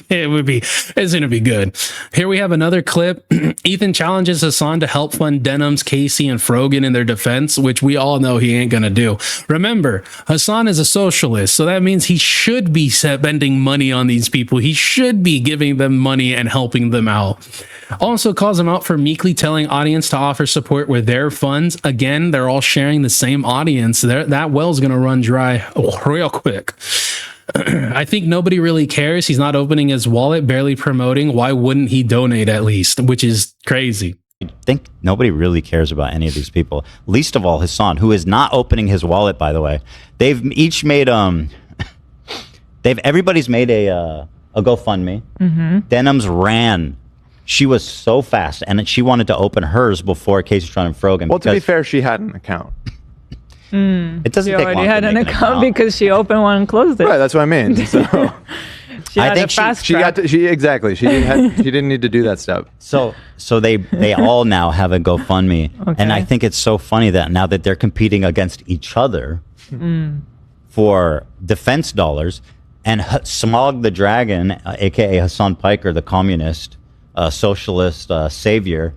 It's going to be good. Here we have another clip. Ethan challenges Hassan to help fund Denims, Casey, and Frogan in their defense, which we all know he ain't going to do. Remember, Hassan is a socialist, so that means he should be spending money on these people. He should be giving them money and helping them out. Also calls them out for meekly telling audience to offer support with their funds. Again, they're all sharing the same audience. That well's going to run dry real quick. I think nobody really cares. He's not opening his wallet, barely promoting. Why wouldn't he donate at least? Which is crazy. I think nobody really cares about any of these people. Least of all Hassan, who is not opening his wallet, by the way. They've each made everybody's made a GoFundMe. Denims ran. She was so fast, and she wanted to open hers before Caseytron and Frogan. Well, to be fair, she had an account. It doesn't She take already long had to an make account because she opened one and closed it. Right, that's what I mean. So She had a fast track. exactly. She didn't need to do that step. So they all now have a GoFundMe, and I think it's so funny that now that they're competing against each other for defense dollars, and Smog the Dragon, aka Hassan Piker, the communist, socialist savior,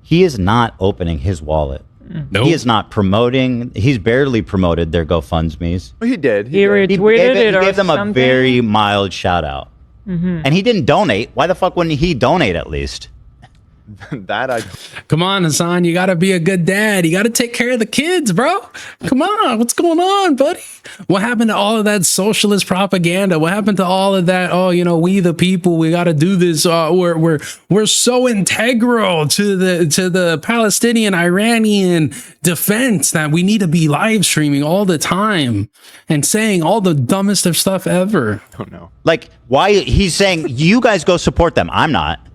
he is not opening his wallet. Nope. He is not promoting. He's barely promoted their GoFundMes. Well, he did. He retweeted it or He gave them something. a very mild shout out. And he didn't donate. Why the fuck wouldn't he donate at least? Come on, Hassan, you gotta be a good dad. You gotta take care of the kids, bro. Come on, what's going on, buddy? What happened to all of that socialist propaganda? What happened to all of that? Oh, you know, we the people, we gotta do this. We're so integral to the Palestinian Iranian defense that we need to be live streaming all the time and saying all the dumbest of stuff ever. Oh no! Like, why he's saying you guys go support them? I'm not.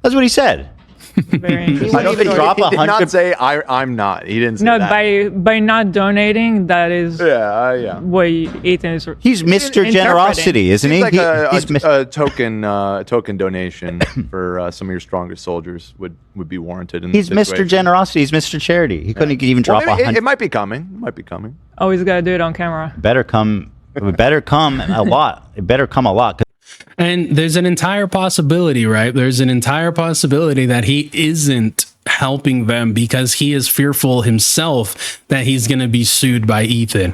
That's what he said. I don't think he did not say I'm not. He didn't say No, that. by not donating, that is what Ethan is. He's Mr. Generosity, isn't he? Like He's a token donation for some of your strongest soldiers would be warranted. In He's this Mr. Generosity. He's Mr. Charity. He couldn't even drop well, $100. It might be coming. It might be coming. Always gotta do it on camera. Better come a lot. It better come a lot. And there's an entire possibility, right? There's an entire possibility that he isn't helping them because he is fearful himself that he's going to be sued by Ethan.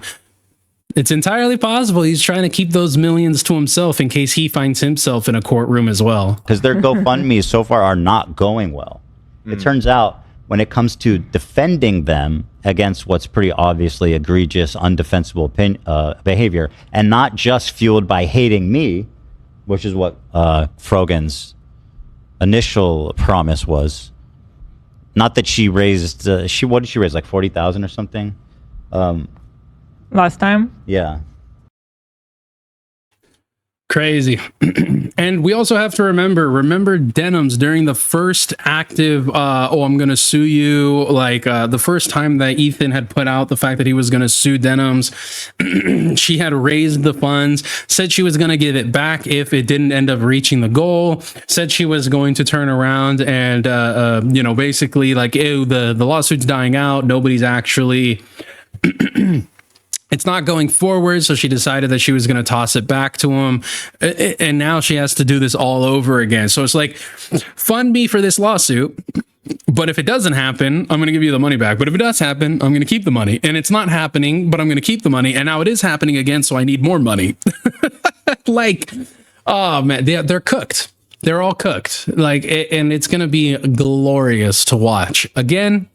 It's entirely possible he's trying to keep those millions to himself in case he finds himself in a courtroom as well. Because their GoFundMes so far are not going well. It turns out when it comes to defending them against what's pretty obviously egregious, undefensible behavior, and not just fueled by hating me, which is what Frogan's initial promise was. Not that she raised, what did she raise, like 40,000 or something? Last time? Yeah. Crazy. And we also have to remember Denims during the first active, I'm going to sue you, like the first time that Ethan had put out the fact that he was going to sue Denims, she had raised the funds, said she was going to give it back if it didn't end up reaching the goal, said she was going to turn around and, basically like, ew, the lawsuit's dying out. Nobody's actually... It's not going forward, so she decided that she was going to toss it back to him, and now she has to do this all over again. So it's like, fund me for this lawsuit, but if it doesn't happen, I'm going to give you the money back. But if it does happen, I'm going to keep the money. And it's not happening, but I'm going to keep the money. And now it is happening again, so I need more money. Like, oh man, they're cooked. They're all cooked. Like, and it's going to be glorious to watch. Again,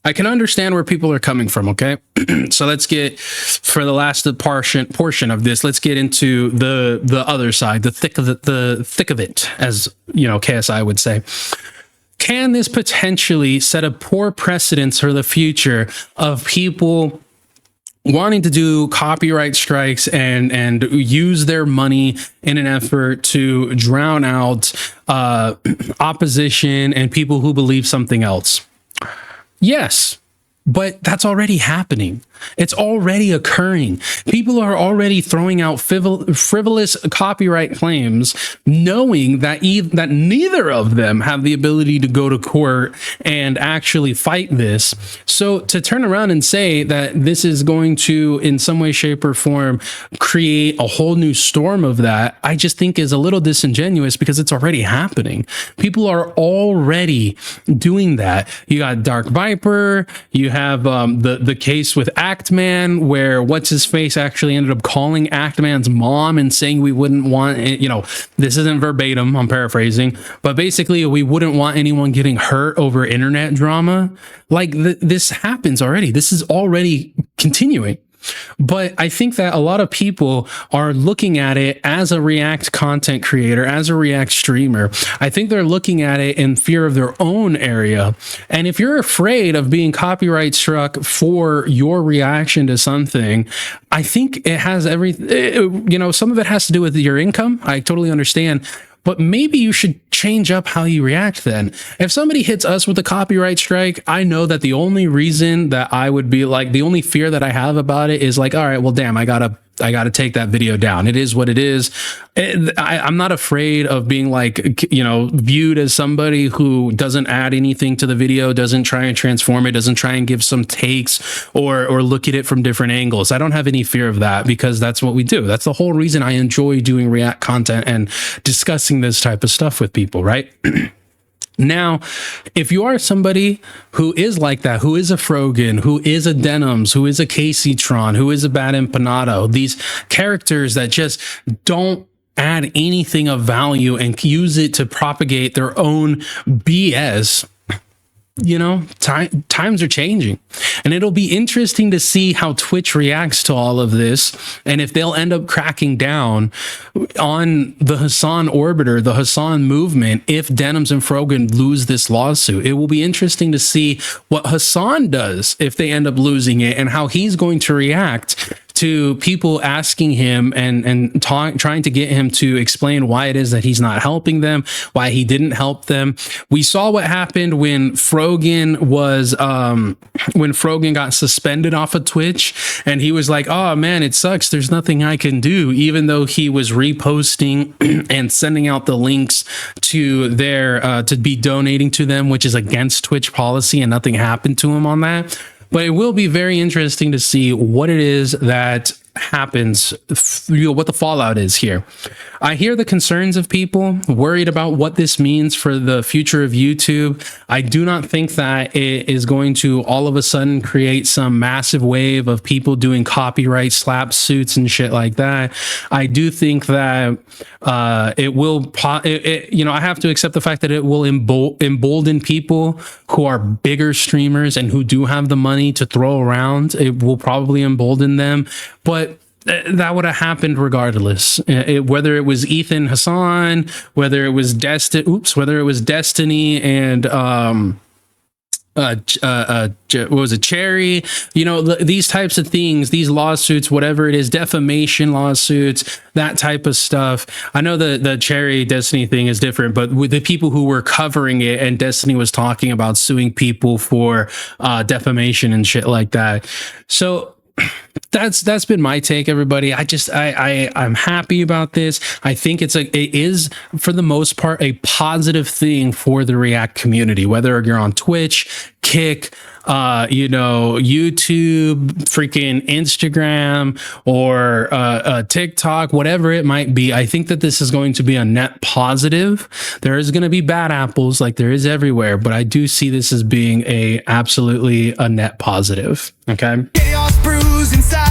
I can understand where people are coming from, okay? So let's get, for the last portion of this, let's get into the other side, the thick of it, as you know, KSI would say. Can this potentially set a poor precedence for the future of people wanting to do copyright strikes and use their money in an effort to drown out opposition and people who believe something else? Yes, but that's already happening. It's already occurring. People are already throwing out frivolous copyright claims, knowing that that neither of them have the ability to go to court and actually fight this. So to turn around and say that this is going to, in some way, shape, or form, create a whole new storm of that, I just think is a little disingenuous because it's already happening. People are already doing that. You got Dark Viper. You have the case with Actman, where what's his face actually ended up calling Actman's mom and saying we wouldn't want it, this isn't verbatim, I'm paraphrasing, but basically we wouldn't want anyone getting hurt over internet drama. Like this happens already. This is already continuing. But I think that a lot of people are looking at it as a React content creator, as a React streamer. I think they're looking at it in fear of their own area. And if you're afraid of being copyright struck for your reaction to something, I think it has everything, you know, some of it has to do with your income. I totally understand. But maybe you should change up how you react then. If somebody hits us with a copyright strike, I know that the only reason that I would be like, the only fear that I have about it is like, all right, well, damn, I gotta take that video down. It is what it is. I'm not afraid of being like, you know, viewed as somebody who doesn't add anything to the video, doesn't try and transform it, doesn't try and give some takes or look at it from different angles. I don't have any fear of that because that's what we do. That's the whole reason I enjoy doing React content and discussing this type of stuff with people, right? Now, if you are somebody who is like that, who is a Frogan, who is a Denims, who is a Caseytron, who is a Bad Empanado, these characters that just don't add anything of value and use it to propagate their own BS, you know, times are changing, and it'll be interesting to see how Twitch reacts to all of this, and if they'll end up cracking down on the Hassan orbiter, the Hassan movement, if Denims and Frogan lose this lawsuit. It will be interesting to see what Hassan does if they end up losing it, and how he's going to react to people asking him and trying to get him to explain why it is that he's not helping them, why he didn't help them. We saw what happened when Frogan got suspended off of Twitch, and he was like, oh man, it sucks, there's nothing I can do, even though he was reposting and sending out the links to their to be donating to them, which is against Twitch policy, and nothing happened to him on that. But it will be very interesting to see what it is that happens, you know, what the fallout is here. I hear the concerns of people worried about what this means for the future of YouTube. I do not think that it is going to all of a sudden create some massive wave of people doing copyright slap suits and shit like that. I do think that it will, you know, I have to accept the fact that it will embolden people who are bigger streamers and who do have the money to throw around. It will probably embolden them, but that would have happened regardless. Whether it was Ethan Hassan, whether it was Destiny and what was it, Cherry, you know, these types of things, these lawsuits, whatever it is, defamation lawsuits, that type of stuff. I know the Cherry Destiny thing is different, but with the people who were covering it, and Destiny was talking about suing people for defamation and shit like that. So that's been my take, everybody. I'm happy about this. I think it is for the most part a positive thing for the React community, whether you're on Twitch, Kick, you know, YouTube, freaking Instagram, or TikTok, whatever it might be. I think that this is going to be a net positive. There is going to be bad apples like there is everywhere, but I do see this as being absolutely a net positive. Okay. Chaos brews inside